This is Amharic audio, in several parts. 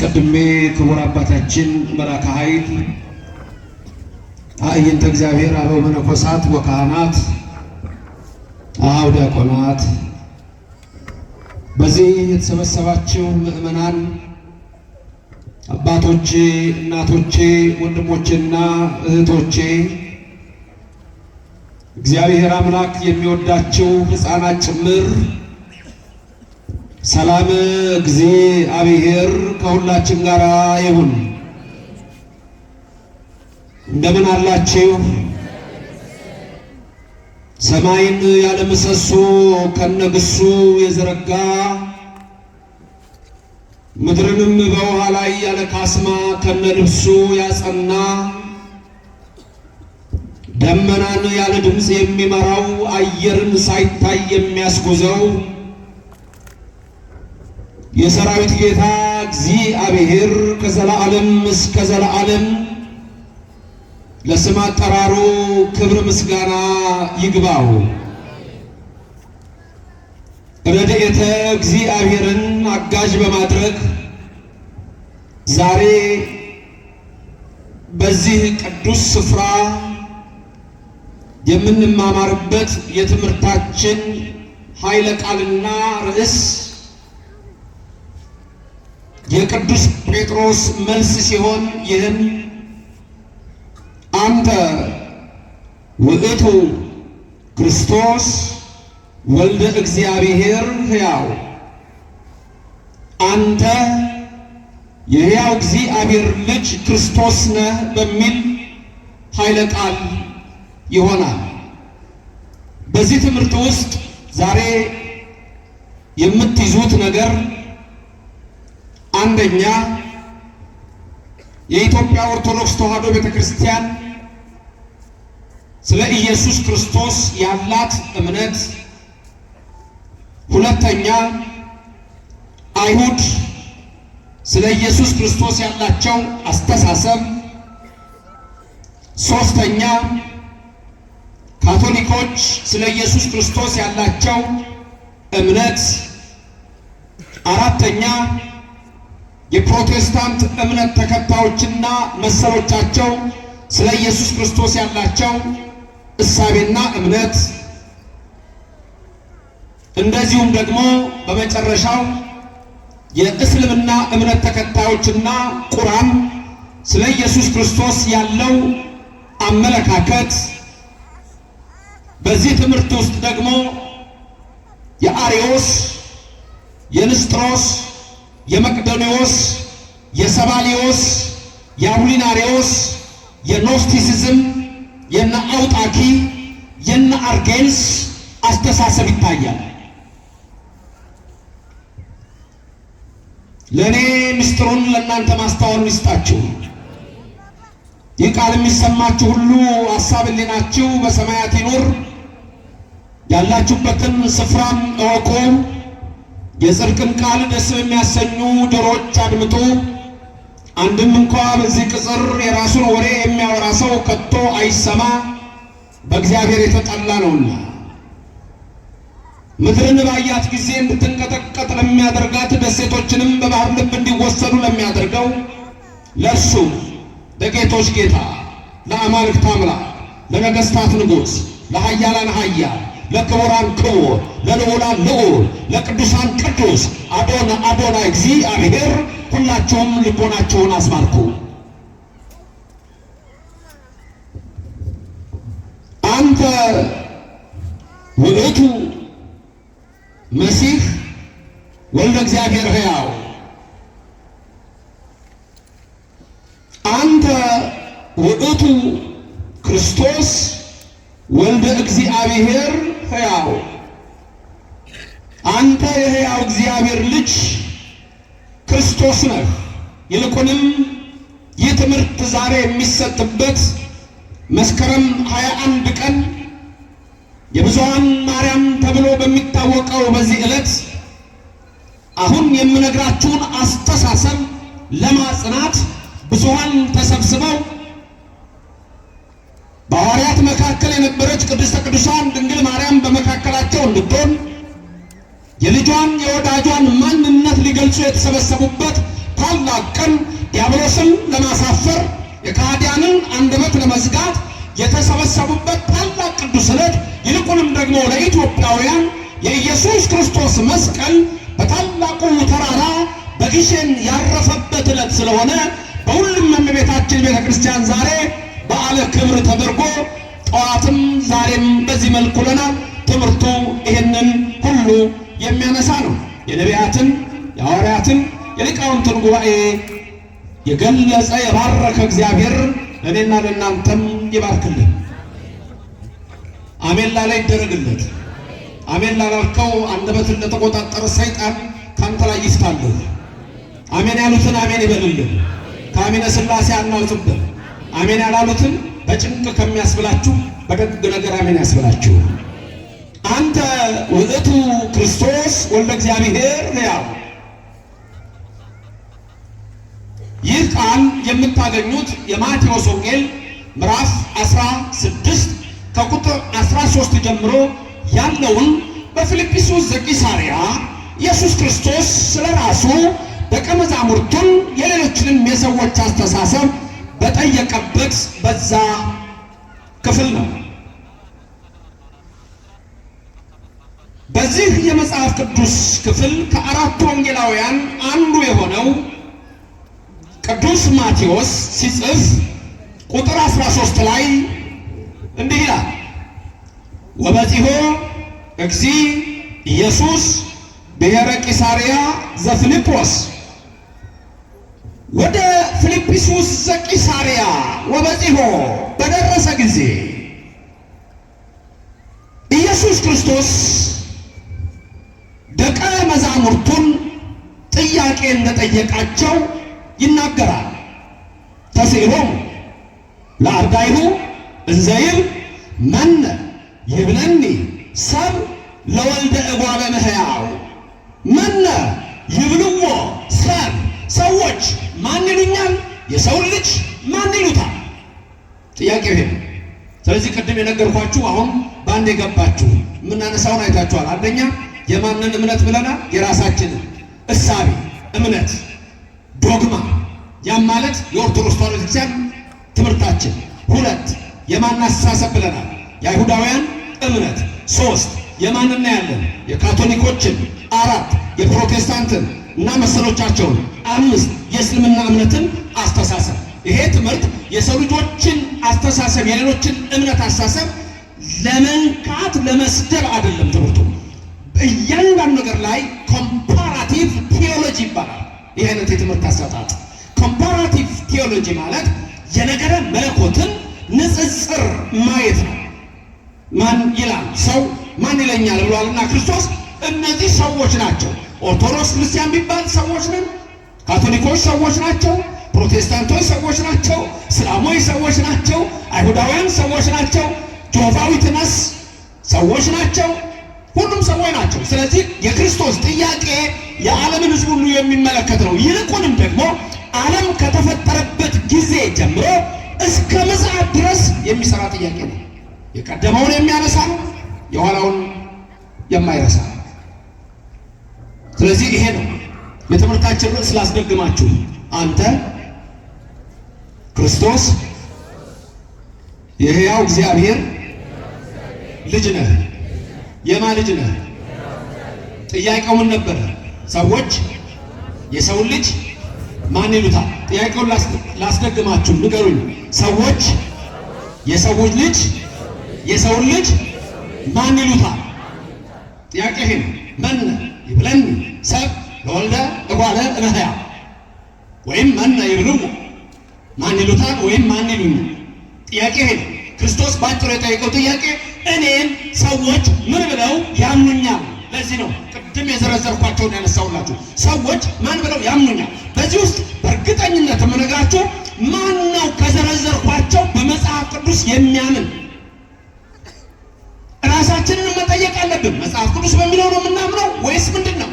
አስቀድሜ ክቡር አባታችን መላከ ኃይል አዕይንተ እግዚአብሔር አበው መነኮሳት ወካህናት አበው ዲያቆናት በዚህ የተሰበሰባችሁ ምእመናን አባቶቼ፣ እናቶቼ፣ ወንድሞቼና እህቶቼ እግዚአብሔር አምላክ የሚወዳቸው ሕፃናት ጭምር ሰላም እግዚአብሔር ከሁላችን ጋር ይሁን። እንደምን አላችሁ? ሰማይን ያለ ምሰሶ ከነግሱ የዘረጋ ምድርንም በውሃ ላይ ያለ ካስማ ከነልብሱ ያጸና ደመናን ያለ ድምፅ የሚመራው አየርን ሳይታይ የሚያስጉዘው የሰራዊት ጌታ እግዚአብሔር ከዘላለም እስከ ዘላለም ለስም አጠራሩ ክብር ምስጋና ይግባው። ረድኤተ እግዚአብሔርን አጋዥ በማድረግ ዛሬ በዚህ ቅዱስ ስፍራ የምንማማርበት የትምህርታችን ኃይለ ቃልና ርዕስ የቅዱስ ጴጥሮስ መልስ ሲሆን ይህም አንተ ውእቱ ክርስቶስ ወልደ እግዚአብሔር ሕያው፣ አንተ የሕያው እግዚአብሔር ልጅ ክርስቶስ ነህ በሚል ኃይለ ቃል ይሆናል። በዚህ ትምህርት ውስጥ ዛሬ የምትይዙት ነገር አንደኛ የኢትዮጵያ ኦርቶዶክስ ተዋሕዶ ቤተክርስቲያን ስለ ኢየሱስ ክርስቶስ ያላት እምነት፣ ሁለተኛ አይሁድ ስለ ኢየሱስ ክርስቶስ ያላቸው አስተሳሰብ፣ ሶስተኛ ካቶሊኮች ስለ ኢየሱስ ክርስቶስ ያላቸው እምነት፣ አራተኛ የፕሮቴስታንት እምነት ተከታዮችና መሰሎቻቸው ስለ ኢየሱስ ክርስቶስ ያላቸው እሳቤና እምነት፣ እንደዚሁም ደግሞ በመጨረሻው የእስልምና እምነት ተከታዮችና ቁርአን ስለ ኢየሱስ ክርስቶስ ያለው አመለካከት። በዚህ ትምህርት ውስጥ ደግሞ የአርዮስ፣ የንስጥሮስ፣ የመቅዶኒዎስ፣ የሰባሊዮስ፣ የአቡሊናሪዎስ፣ የኖስቲሲዝም፣ የነ አውጣኪ፣ የነ አርጌንስ አስተሳሰብ ይታያል። ለእኔ ምስጢሩን ለእናንተ ማስተዋሉን ይስጣችሁ። ይህ ቃል የሚሰማችሁ ሁሉ ሐሳብ ሕሊናችሁ በሰማያት ይኑር። ያላችሁበትን ስፍራም እወቁ። የጽድቅን ቃል ደስ የሚያሰኙ ጆሮዎች አድምጡ። አንድም እንኳ በዚህ ቅጽር የራሱን ወሬ የሚያወራ ሰው ከቶ አይሰማ፣ በእግዚአብሔር የተጠላ ነውና። ምድርን ባያት ጊዜ እንድትንቀጠቀጥ ለሚያደርጋት፣ ደሴቶችንም በባህር ልብ እንዲወሰዱ ለሚያደርገው ለእርሱ ለጌቶች ጌታ፣ ለአማልክት አምላክ፣ ለነገሥታት ንጉሥ፣ ለኃያላን ኃያል፣ ለክቡራን ክቡር፣ ለልዑላን ልዑል፣ ለቅዱሳን ቅዱስ አዶና እግዚአብሔር ሁላችሁም ልቦናችሁን አስማርኩ። አንተ ውእቱ መሲሕ ወልደ እግዚአብሔር ሕያው፣ አንተ ውእቱ ክርስቶስ ወልደ እግዚአብሔር ሕያው፣ አንተ የሕያው እግዚአብሔር ልጅ ክርስቶስ ነህ። ይልቁንም ይህ ትምህርት ዛሬ የሚሰጥበት መስከረም 21 ቀን የብዙኃን ማርያም ተብሎ በሚታወቀው በዚህ ዕለት አሁን የምነግራችሁን አስተሳሰብ ለማጽናት ብዙኃን ተሰብስበው በሐዋርያት መካከል የነበረች ቅድስተ ቅዱሳን ድንግል ማርያም በመካከላቸው እንድትሆን የልጇን የወዳጇን ማንነት ሊገልጹ የተሰበሰቡበት ታላቅ ቀን ዲያብሎስን ለማሳፈር የካህዲያንን አንደበት ለመዝጋት የተሰበሰቡበት ታላቅ ቅዱስ ዕለት፣ ይልቁንም ደግሞ ለኢትዮጵያውያን የኢየሱስ ክርስቶስ መስቀል በታላቁ ተራራ በግሸን ያረፈበት ዕለት ስለሆነ በሁሉም የእመቤታችን ቤተ ክርስቲያን ዛሬ በዓለ ክብር ተደርጎ ጠዋትም ዛሬም በዚህ መልኩ ውለናል። ትምህርቱ ይህንን ሁሉ የሚያነሳ ነው። የነቢያትን የሐዋርያትን የሊቃውንትን ጉባኤ የገለጸ የባረከ እግዚአብሔር ለእኔና ለእናንተም ይባርክልን። አሜን ላለ ይደረግለት። አሜን ላላልከው አንደበትን ለተቆጣጠረ ሰይጣን ካንተ ላይ ይፍታልህ። አሜን ያሉትን አሜን ይበልልን። ከአሜነ ሥላሴ አናውጥብን። አሜን ያላሉትን በጭንቅ ከሚያስብላችሁ በደግ ነገር አሜን ያስብላችሁ። አንተ ውእቱ ክርስቶስ ወልደ እግዚአብሔር ሕያው። ይህ ቃል የምታገኙት የማቴዎስ ወንጌል ምዕራፍ 16 ከቁጥር 13 ጀምሮ ያለውን በፊልጵስዩስ ዘቂሳርያ ኢየሱስ ክርስቶስ ስለ ራሱ ደቀ መዛሙርቱን የሌሎችንም የሰዎች አስተሳሰብ በጠየቀበት በዛ ክፍል ነው። በዚህ የመጽሐፍ ቅዱስ ክፍል ከአራቱ ወንጌላውያን አንዱ የሆነው ቅዱስ ማቴዎስ ሲጽፍ ቁጥር 13 ላይ እንዲህ ይላል፣ ወበጺሖ እግዚእ ኢየሱስ ብሔረ ቂሳርያ ዘፊልጶስ። ወደ ፊልጵስዩስ ዘቂሳርያ ወበጺሖ በደረሰ ጊዜ ኢየሱስ ክርስቶስ ደቀ መዛሙርቱን ጥያቄ እንደጠየቃቸው ይናገራል። ተስዕሎሙ ለአርዳኢሁ እንዘ ይብል መነ ይብለኒ ሰብ ለወልደ እጓለ እመሕያው። መነ ይብልዎ ሰብ፣ ሰዎች ማን ይሉኛል? የሰውን ልጅ ማን ይሉታል? ጥያቄው ይሄ። ስለዚህ ቅድም የነገርኳችሁ አሁን በአንድ የገባችሁ የምናነሳውን አይታችኋል። አንደኛ የማንን እምነት ብለናል? የራሳችንን እሳቤ እምነት ዶግማ፣ ያም ማለት የኦርቶዶክስ ተዋሕዶ ቤተክርስቲያን ትምህርታችን። ሁለት የማን አስተሳሰብ ብለናል? የአይሁዳውያን እምነት። ሶስት የማንና ያለን የካቶሊኮችን። አራት የፕሮቴስታንትን እና መሰሎቻቸውን። አምስት የእስልምና እምነትን አስተሳሰብ። ይሄ ትምህርት የሰው ልጆችን አስተሳሰብ የሌሎችን እምነት አስተሳሰብ ለመንካት ለመስደብ አይደለም። ትምህርቱ እያንዳንዱ ነገር ላይ ኮምፓራቲቭ ቴዎሎጂ ይባላል። ይህ አይነት የትምህርት አሰጣጥ ኮምፓራቲቭ ቴዎሎጂ ማለት የነገረ መለኮትን ንጽጽር ማየት ነው። ማን ይላል ሰው ማን ይለኛል ብሏልና ክርስቶስ እነዚህ ሰዎች ናቸው። ኦርቶዶክስ ክርስቲያን ቢባል ሰዎች ነን፣ ካቶሊኮች ሰዎች ናቸው፣ ፕሮቴስታንቶች ሰዎች ናቸው፣ እስላሞች ሰዎች ናቸው፣ አይሁዳውያን ሰዎች ናቸው፣ ጆሆቫ ዊትነስ ሰዎች ናቸው። ሁሉም ሰዎች ናቸው። ስለዚህ የክርስቶስ ጥያቄ የዓለምን ሕዝብ ሁሉ የሚመለከት ነው። ይልቁንም ደግሞ ዓለም ከተፈጠረበት ጊዜ ጀምሮ እስከ ምጽአት ድረስ የሚሰራ ጥያቄ ነው። የቀደመውን የሚያነሳ ነው፣ የኋላውን የማይረሳ ነው። ስለዚህ ይሄ ነው የትምህርታችን ርዕስ። ላስደግማችሁ። አንተ ክርስቶስ የሕያው እግዚአብሔር ልጅ ነህ። የማ ልጅ ነህ? ጥያቄው ምን ነበረ? ሰዎች የሰውን ልጅ ማን ይሉታል? ጥያቄውን ላስደግማችሁ፣ ንገሩኝ። ሰዎች የሰውን ልጅ ማን ይሉታል? ጥያቄ ይሄ ነው። መነ ይብለኒ ሰብ ለወልደ እጓለ እመሕያው፣ ወይም መነ ይብልዎ ማን ይሉታል ወይም ማን ይሉኛል? ጥያቄ ይሄ ነው። ክርስቶስ ባጭሩ የጠየቀው ጥያቄ እኔን ሰዎች ምን ብለው ያምኑኛል? ለዚህ ነው ቅድም የዘረዘርኳቸውን ያነሳውላችሁ። ሰዎች ማን ብለው ያምኑኛል? በዚህ ውስጥ በእርግጠኝነት የምነግራችሁ ማን ነው ከዘረዘርኳቸው በመጽሐፍ ቅዱስ የሚያምን? ራሳችንን መጠየቅ አለብን። መጽሐፍ ቅዱስ በሚለው ነው የምናምነው ወይስ ምንድን ነው?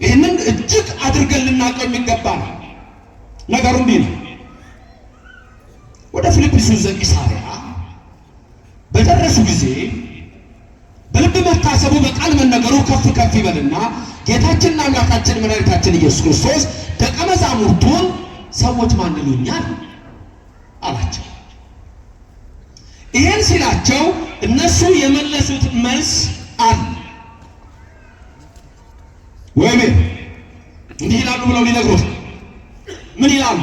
ይህንን እጅግ አድርገን ልናውቀው የሚገባ ነው። ነገሩ እንዲህ ነው። ወደ ፊልጵስዩስ ዘቂሳርያ በደረሱ ጊዜ በልብ መታሰቡ በቃል መነገሩ ከፍ ከፍ ይበልና ጌታችንና አምላካችን መድኃኒታችን ኢየሱስ ክርስቶስ ደቀ መዛሙርቱን ሰዎች ማን ይሉኛል አላቸው። ይሄን ሲላቸው እነሱ የመለሱት መልስ አለ ወይም እንዲህ ይላሉ ብለው ሊነግሩት ምን ይላሉ?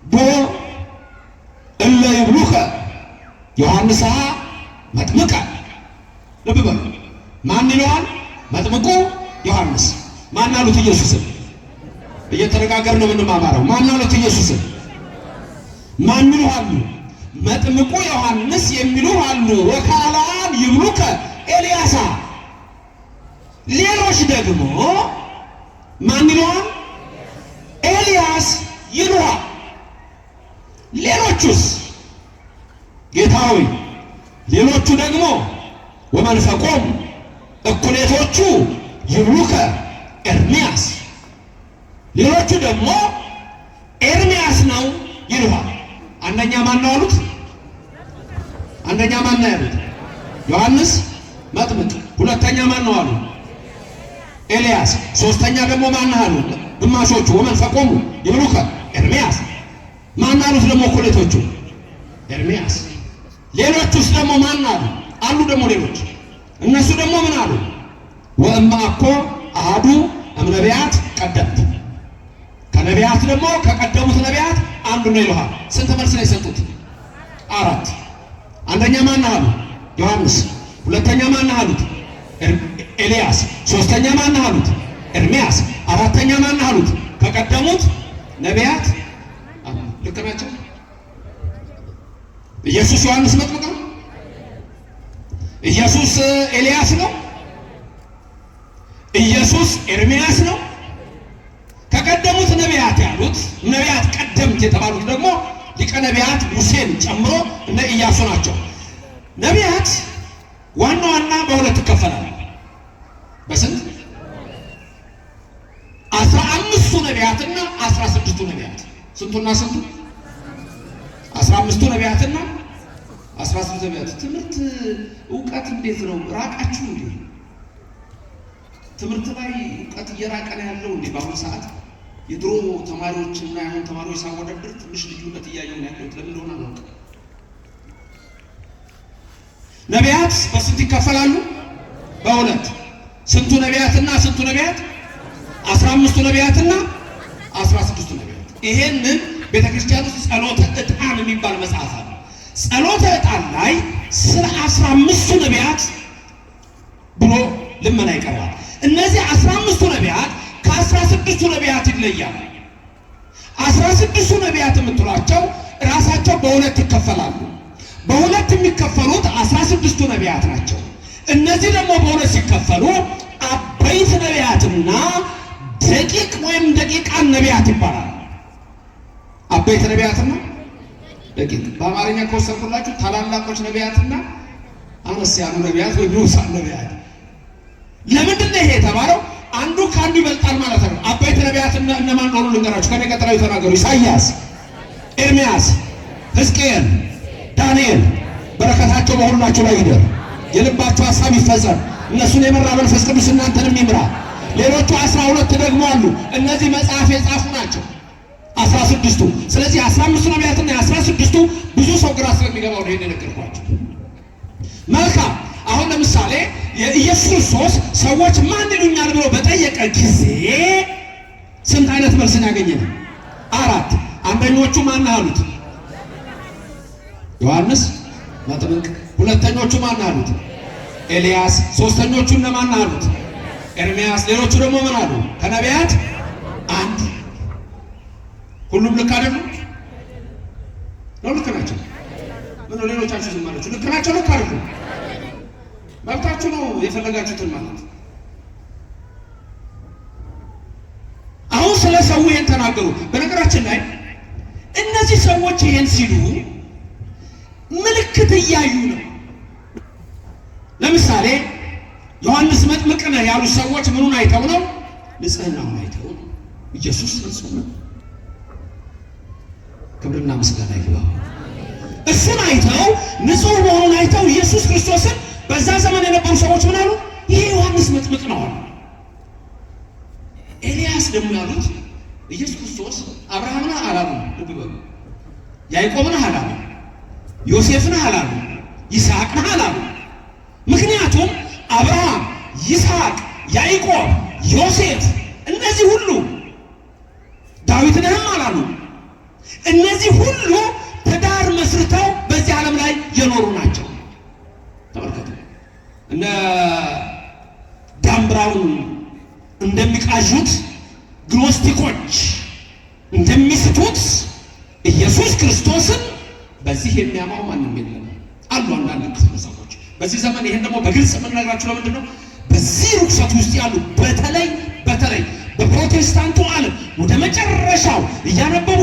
ቦ እለ ይብሉከ ዮሐንስ መጥምቀ። ልብ በሉ። ማን ይለዋል? መጥምቁ ዮሐንስ። ማን አሉት? ኢየሱስን። እየተነጋገር ነው የምንማማረው። ማን አሉት? ኢየሱስን። ማን ይሉሃሉ? መጥምቁ ዮሐንስ የሚሉ አሉ። ወካላን ይብሉከ ኤልያሳ። ሌሎች ደግሞ ማን ይሉሃል? ኤልያስ ይሉሃል። ሌሎቹስ? ጌታ ሆይ ሌሎቹ ደግሞ ወመንፈቆም እኩሌቶቹ ይብሉከ ኤርምያስ፣ ሌሎቹ ደግሞ ኤርምያስ ነው ይሉሃል። አንደኛ ማን ነው አሉት? አንደኛ ማን ነው ያሉት? ዮሐንስ መጥምቅ። ሁለተኛ ማን ነው አሉ? ኤልያስ። ሶስተኛ ደግሞ ማን አሉ? ግማሾቹ ወመንፈቆሙ ይብሉከ ኤርምያስ። ማን አሉት ደግሞ እኩሌቶቹ? ኤርምያስ። ሌሎቹስ ደግሞ ማን አሉ? አሉ ደግሞ ሌሎች። እነሱ ደግሞ ምን አሉ? ወእማ እኮ አሐዱ እምነቢያት ቀደምት፣ ከነቢያት ደግሞ ከቀደሙት ነቢያት አንዱ ነው ይሉሃል። ስንት መልስ ነው የሰጡት? አራት። አንደኛ ማን አሉ? ዮሐንስ። ሁለተኛ ማን አሉት? ኤልያስ። ሶስተኛ ማን አሉት? ኤርምያስ። አራተኛ ማን አሉት? ከቀደሙት ነቢያት። ልክ ናቸው። ኢየሱስ ዮሐንስ መጥምቅ ነው? ኢየሱስ ኤልያስ ነው? ኢየሱስ ኤርምያስ ነው? ከቀደሙት ነቢያት ያሉት ነቢያት ቀደምት የተባሉት ደግሞ ሊቀ ነቢያት ሙሴን ጨምሮ እነ ኢያሱ ናቸው። ነቢያት ዋና ዋና በሁለት ይከፈላሉ። በስንት? 15ቱ ነቢያትና 16ቱ ነቢያት። ስንቱና ስንቱ? 15ቱ ነቢያትና 16ቱ ነቢያት። ትምህርት እውቀት እንዴት ነው? ራቃችሁ እንዴ? ትምህርት ላይ እውቀት እየራቀ ነው ያለው እንዴ? በአሁኑ ሰዓት የድሮ ተማሪዎችና የአሁን ተማሪዎች ሳወዳድር ትንሽ ልዩነት እያየሁ ነው ያለሁት። ለምን እንደሆነ አላውቅም። ነቢያት በስንት ይከፈላሉ? በሁለት። ስንቱ ነቢያትና ስንቱ ነቢያት? 15ቱ ነቢያትና 16ቱ ነቢያት። ይሄንን ቤተክርስቲያን ውስጥ ጸሎተ ዕጣን የሚባል መጽሐፍ አለ። ጸሎተ ዕጣን ላይ ስለ 15ቱ ነቢያት ብሎ ልመና ይቀርባል። እነዚህ 15ቱ ነቢያት ከ16ቱ ነቢያት ይለያሉ። 16ቱ ነቢያት የምትሏቸው ራሳቸው በሁለት ይከፈላሉ። በሁለት የሚከፈሉት 16ቱ ነቢያት ናቸው። እነዚህ ደግሞ በሁለት ሲከፈሉ አበይት ነቢያትና ደቂቅ ወይም ደቂቃን ነቢያት ይባላል። አበይት ነቢያትና ደቂቅ። በአማርኛ ከወሰድኩላችሁ ታላላቆች ነቢያትና አነስ ያሉ ነቢያት ወይም ንዑሳን ነቢያት። ለምንድን ነው ይሄ የተባለው? አንዱ ከአንዱ ይበልጣል ማለት ነው። አበይት ነቢያት እነማን እንደሆኑ ልንገራችሁ። ከኔ ቀጥለው የተናገሩ ኢሳይያስ፣ ኤርምያስ፣ ሕዝቅኤል፣ ዳንኤል። በረከታቸው በሁላችሁ ላይ ይደር፣ የልባቸው ሐሳብ ይፈጸም። እነሱን የመራ መንፈስ ቅዱስ እናንተንም ይምራ። ሌሎቹ 12 ደግሞ አሉ። እነዚህ መጽሐፍ የጻፉ ናቸው 16ቱ። ስለዚህ 15ቱ ነቢያትና 16ቱ ብዙ ሰው ግራ ስለሚገባው ነው ይሄን የነገርኳችሁ። መልካም። አሁን ለምሳሌ የኢየሱስ ክርስቶስ ሰዎች ማን ይሉኛል ብሎ በጠየቀ ጊዜ ስንት አይነት መልስን ያገኘነው? አራት። አንደኞቹ ማን አሉት? ዮሐንስ መጥምቅ። ሁለተኞቹ ማን አሉት? ኤልያስ። ሶስተኞቹ እነማን አሉት? ኤርምያስ። ሌሎቹ ደግሞ ምን አሉ? ከነቢያት አንድ። ሁሉም ልክ አይደሉም ነው? ልክ ናቸው። ምን ነው ሌሎቻችሁ ዝም አላችሁ? ልክ ናቸው? ልክ አይደሉም? መብታችሁ ነው የፈለጋችሁትን ማለት። አሁን ስለ ሰው ይሄን ተናገሩ። በነገራችን ላይ እነዚህ ሰዎች ይሄን ሲሉ ምልክት እያዩ ነው። ለምሳሌ ዮሐንስ መጥምቅ ነህ ያሉት ሰዎች ምኑን አይተው ነው? ንጽሕናውን አይተው ነው። ኢየሱስ ንጹሕ ነው። ክብርና ምስጋና ይግባው። እሱን አይተው ንጹሕ መሆኑን አይተው ኢየሱስ ክርስቶስን በዛ ዘመን የነበሩ ሰዎች ምን አሉ? ይህ ዮሐንስ መጥምቅ ነው አሉ። ኤልያስ ደግሞ ያሉት ኢየሱስ ክርስቶስ አብርሃምን አላሉ። ልብ በሉ። ያዕቆብን አላሉ። ዮሴፍን አላሉ። ይስሐቅን አላሉ። ምክንያቱም አብርሃም፣ ይስሐቅ፣ ያዕቆብ፣ ዮሴፍ እነዚህ ሁሉ ዳዊትንም አላሉ። እነዚህ ሁሉ ትዳር መስርተው በዚህ ዓለም ላይ የኖሩ ናቸው። ተመልከቱ። እነ ዳን ብራውን እንደሚቃዡት ግኖስቲኮች እንደሚስቱት ኢየሱስ ክርስቶስን በዚህ የሚያማው ማንም የለም አሉ አንዳንድ ክፍለ ሰዎች በዚህ ዘመን። ይሄን ደግሞ በግልጽ የምነግራችሁ ለምንድን ነው? በዚህ ርኩሰት ውስጥ ያሉ በተለይ በፕሮቴስታንቱ ዓለም ወደ መጨረሻው እያነበቡ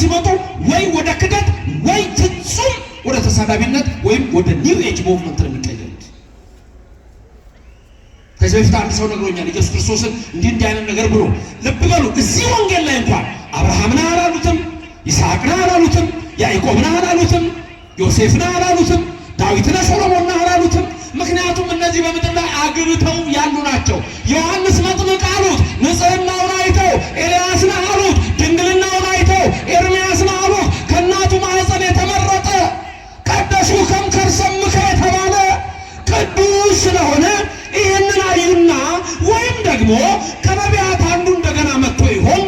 ሲመጡ ወይ ወደ ክደት ወይ ፍጹም ወደ ተሳዳቢነት ወይም ወደ ኒው ኤጅ ሙቭመንት ነው የሚቀየሩት። ከዚህ በፊት አንድ ሰው ነግሮኛል። ኢየሱስ ክርስቶስን እንዲህ አይነት ነገር ብሎ ልብ በሉ። እዚህ ወንጌል ላይ እንኳን አብርሃምን አላሉትም፣ ይስሐቅን አላሉትም፣ ያዕቆብን አላሉትም፣ ዮሴፍን አላሉትም፣ ዳዊትን ሰሎሞንን አላሉትም። ምክንያቱም እነዚህ በምድር ላይ አግብተው ያሉ ናቸው። ዮሐንስ መጥምቅ አሉት ንጽሕናውን አይተው፣ ኤልያስን አሉት ድንግልናውን አይተው፣ ኤርምያስን አሉት ከእናቱ ማኅፀን የተመረጠ ቀደሱ ከመከርሰምከ የተባለ ቅዱስ ስለሆነ ይህንን አዩና፣ ወይም ደግሞ ከነቢያት አንዱ እንደገና መጥቶ ይሆን?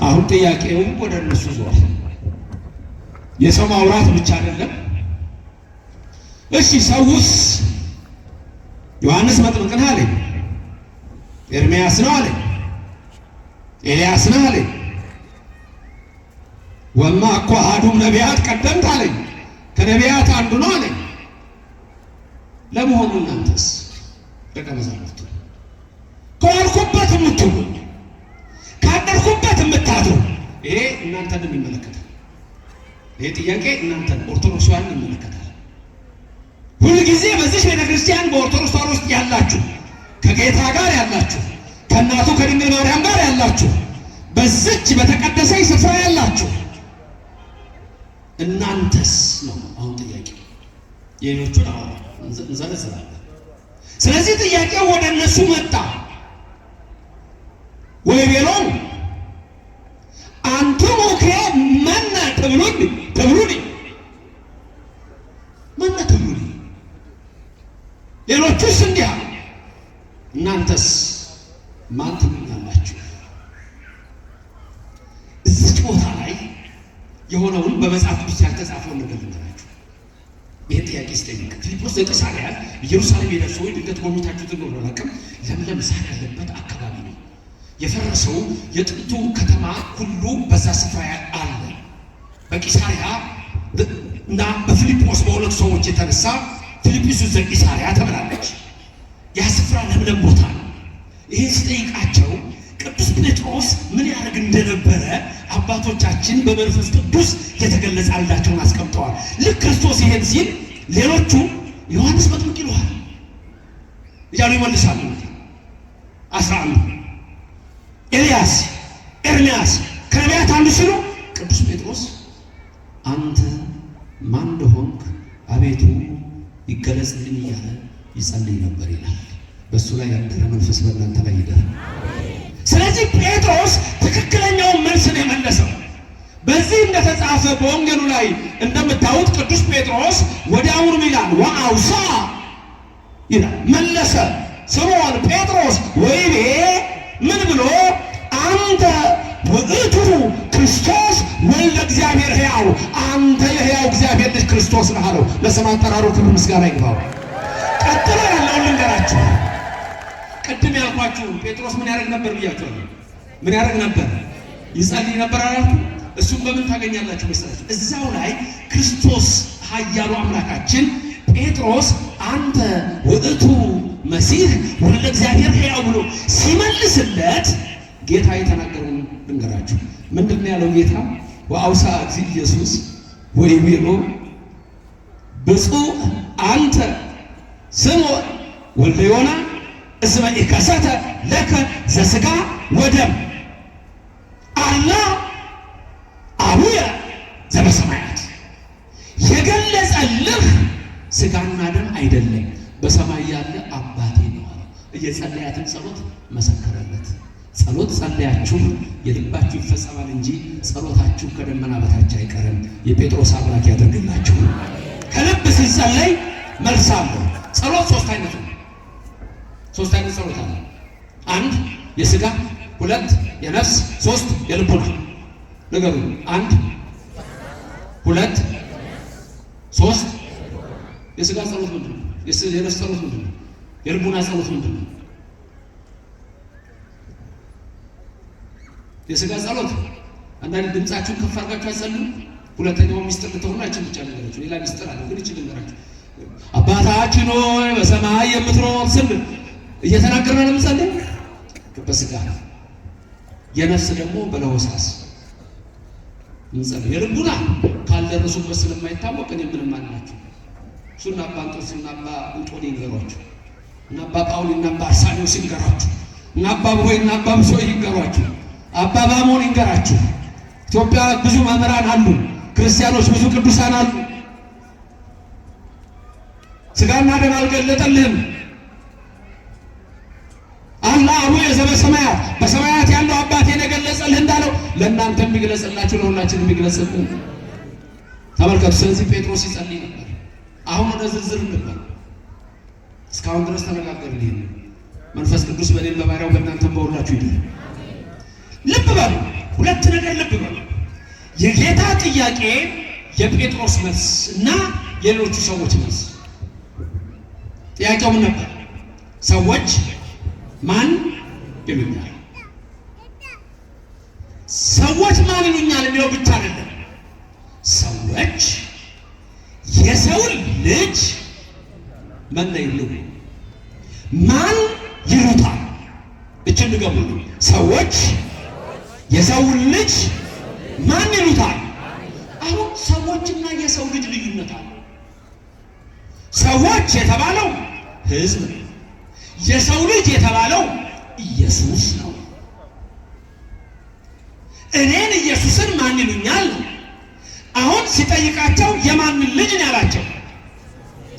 አሁን ጥያቄው ወደ እነሱ ዞር። የሰው ማውራት ብቻ አይደለም። እሺ ሰውስ ዮሐንስ መጥምቅን አለኝ፣ ኤርምያስ ነው አለኝ፣ ኤልያስ ነው አለኝ፣ ወማ እኮ አሐዱም ነቢያት ቀደምት አለኝ፣ ከነቢያት አንዱ ነው አለኝ። ለመሆኑ እናንተስ ደቀ መዛሙርቱ ከዋልኩበት የምትውሉ ካደርኩበት የምታድሩ፣ ይሄ እናንተን የሚመለከታል። ይሄ ጥያቄ እናንተን ኦርቶዶክሳውያንን ይመለከታል። ሁልጊዜ በዚህ ቤተ ክርስቲያን በኦርቶዶክስ ተዋሕዶ ውስጥ ያላችሁ፣ ከጌታ ጋር ያላችሁ፣ ከእናቱ ከድንግል ማርያም ጋር ያላችሁ፣ በዚች በተቀደሰች ስፍራ ያላችሁ እናንተስ ነው አሁን ጥያቄ። የሌሎቹን እንዘረዝራለን። ስለዚህ ጥያቄው ወደ እነሱ መጣ። ወይ ቤሎን አንትሙ መነ ትብሉኒ መነ ትብሉኒ። ሌሎቹስ እንዲህ አሉ፣ እናንተስ ማን ትሉኛላችሁ? እዚህ ቦታ ላይ የሆነውን በመጽሐፍ ቅዱስ ያልተጻፈውን ነገር ልንገራችሁ። ይህን ጥያቄ ስጠይቅ ፊልጶስ ዘቂሳርያ ኢየሩሳሌም የደርሶ ወይ ድንገት ጎብኝታችሁት ነው አላውቅም። ለምለም ሳር ያለበት አካባቢ ነው። የፈረሰው የጥንቱ ከተማ ሁሉ በዛ ስፍራ አለ። በቂሳርያ እና በፊልጶስ በሁለቱ ሰዎች የተነሳ ፊልጵስዩስ ዘቂሳርያ ተብላለች። ያ ስፍራ ለምለም ቦታ ነው። ይህን ሲጠይቃቸው ቅዱስ ጴጥሮስ ምን ያደርግ እንደነበረ አባቶቻችን በመንፈስ ቅዱስ የተገለጸላቸውን አስቀምጠዋል። ልክ ክርስቶስ ይሄን ሲል ሌሎቹ ዮሐንስ መጥምቅ ይለዋል እያሉ ይመልሳሉ። 11 ኤልያስ፣ ኤርምያስ ከነቢያት አንዱ ሲሉ ቅዱስ ጴጥሮስ አንተ ማን እንደሆንክ አቤቱ ይገለጽልኝ እያለ ይጸልይ ነበር ይላል። በእሱ ላይ ያደረ መንፈስ በእናንተ ላይ ይደር። ስለዚህ ጴጥሮስ ትክክለኛውን መልስ ነው የመለሰው። በዚህ እንደተጻፈ በወንጌሉ ላይ እንደምታዩት ቅዱስ ጴጥሮስ ወዲያውኑ ይላል ወአውሳ ይላል መለሰ። ስምዖን ጴጥሮስ ወይቤ ምን ብሎ አንተ ውእቱ ክርስቶስ ወልደ እግዚአብሔር ሕያው፣ አንተ የሕያው እግዚአብሔር ልጅ ክርስቶስ ነህ አለው። ለስም አጠራሩ ክብር ምስጋና ይግባው። ቀጥሎ ያለውን ልንገራችሁ። ቅድም ያልኳችሁ ጴጥሮስ ምን ያደርግ ነበር ብያችኋለሁ። ምን ያደርግ ነበር? ይጸልይ ነበር አላልኩ? እሱም በምን ታገኛላችሁ መሰላችሁ? እዛው ላይ ክርስቶስ ኃያሉ አምላካችን ጴጥሮስ አንተ ውእቱ መሲህ ወልደ እግዚአብሔር ሕያው ብሎ ሲመልስለት ጌታ የተናገረውን ልንገራችሁ። ምንድን ነው ያለው ጌታ? ወአውሳ እግዚእ ኢየሱስ ወይቤሎ ብፁዕ አንተ ስምዖን ወልደ ዮና እስመ ኢከሰተ ለከ ዘሥጋ ወደም አላ አቡየ ዘበሰማያት፣ የገለጸ ስጋና ደም አይደለም በሰማይ ያለ አባቴ ነው አለ። እየጸለያትን ጸሎት መሰከረለት። ጸሎት ጸለያችሁ የልባችሁ ይፈጸማል እንጂ ጸሎታችሁ ከደመና በታች አይቀርም። የጴጥሮስ አምላክ ያደርግላችሁ። ከልብ ሲጸለይ መልስ አለው። ጸሎት ሶስት አይነት ነው። ሶስት አይነት ጸሎት አለ። አንድ የስጋ፣ ሁለት የነፍስ፣ ሶስት የልቦና። ነገሩ አንድ ሁለት ሶስት የስጋ ጸሎት ምንድን ነው? የነፍስ ጸሎት ምንድን ነው? የልቦና ጸሎት ምንድን ነው? የስጋ ጸሎት አንዳንድ ድምጻችሁን ከፍ አድርጋችሁ አጸልዩ። ሁለተኛው ሚስጥር ልትሆኑ አይችል ብቻ ነገራችሁ። ሌላ ሚስጥር አለ ግን ይችል ነገራችሁ። አባታችን ሆይ በሰማይ የምትኖር ስል እየተናገርን ነው የምንጸልይ በስጋ። የነፍስ ደግሞ በለሆሳስ እንጸልይ። የልቡና ካልደረሱበት ስለማይታወቅ እኔ ምንም አልላችሁ። እሱና አባ እንጦንስና አባ እንጦኒ ይንገሯችሁ እና አባ ጳውሊ እና አባ አርሳኒዎስ ይንገሯችሁ እና አባ ብሆይ እና አባ ብሶይ ይንገሯችሁ። አባ ባሞን ይንገራችሁ። ኢትዮጵያ ብዙ መምህራን አሉ፣ ክርስቲያኖች ብዙ ቅዱሳን አሉ። ስጋና ደም አልገለጠልህም። አላህ አቡየ ዘበሰማያት በሰማያት ያለው አባቴን የገለጸልህ እንዳለው ለእናንተ የሚገለጽላችሁ ለሁላችን የሚገለጽልን። ተመልከቱ። ስለዚህ ጴጥሮስ ይጸልይ ነበር። አሁን ወደ ዝርዝር ነበር። እስካሁን ድረስ ተነጋገርን። ይሄን መንፈስ ቅዱስ በእኔም በባሪያው በእናንተም በሁላችሁ ይደር። ልብ በሉ። ሁለት ነገር ልብ በሉ። የጌታ ጥያቄ፣ የጴጥሮስ መልስ እና የሌሎቹ ሰዎች መልስ። ጥያቄው ምን ነበር? ሰዎች ማን ይሉኛል? ሰዎች ማን ይሉኛል የሚለው ብቻ አይደለም። ሰዎች የሰውን ልጅ ማን ይሉ ማን ይሉታል? እችን ንገሩኝ። ሰዎች የሰውን ልጅ ማን ይሉታል? አሁን ሰዎችና የሰው ልጅ ልዩነት አለ። ሰዎች የተባለው ሕዝብ ነው። የሰው ልጅ የተባለው ኢየሱስ ነው። እኔን ኢየሱስን ማን ይሉኛል? አሁን ሲጠይቃቸው የማንን ልጅ ነው ያላቸው?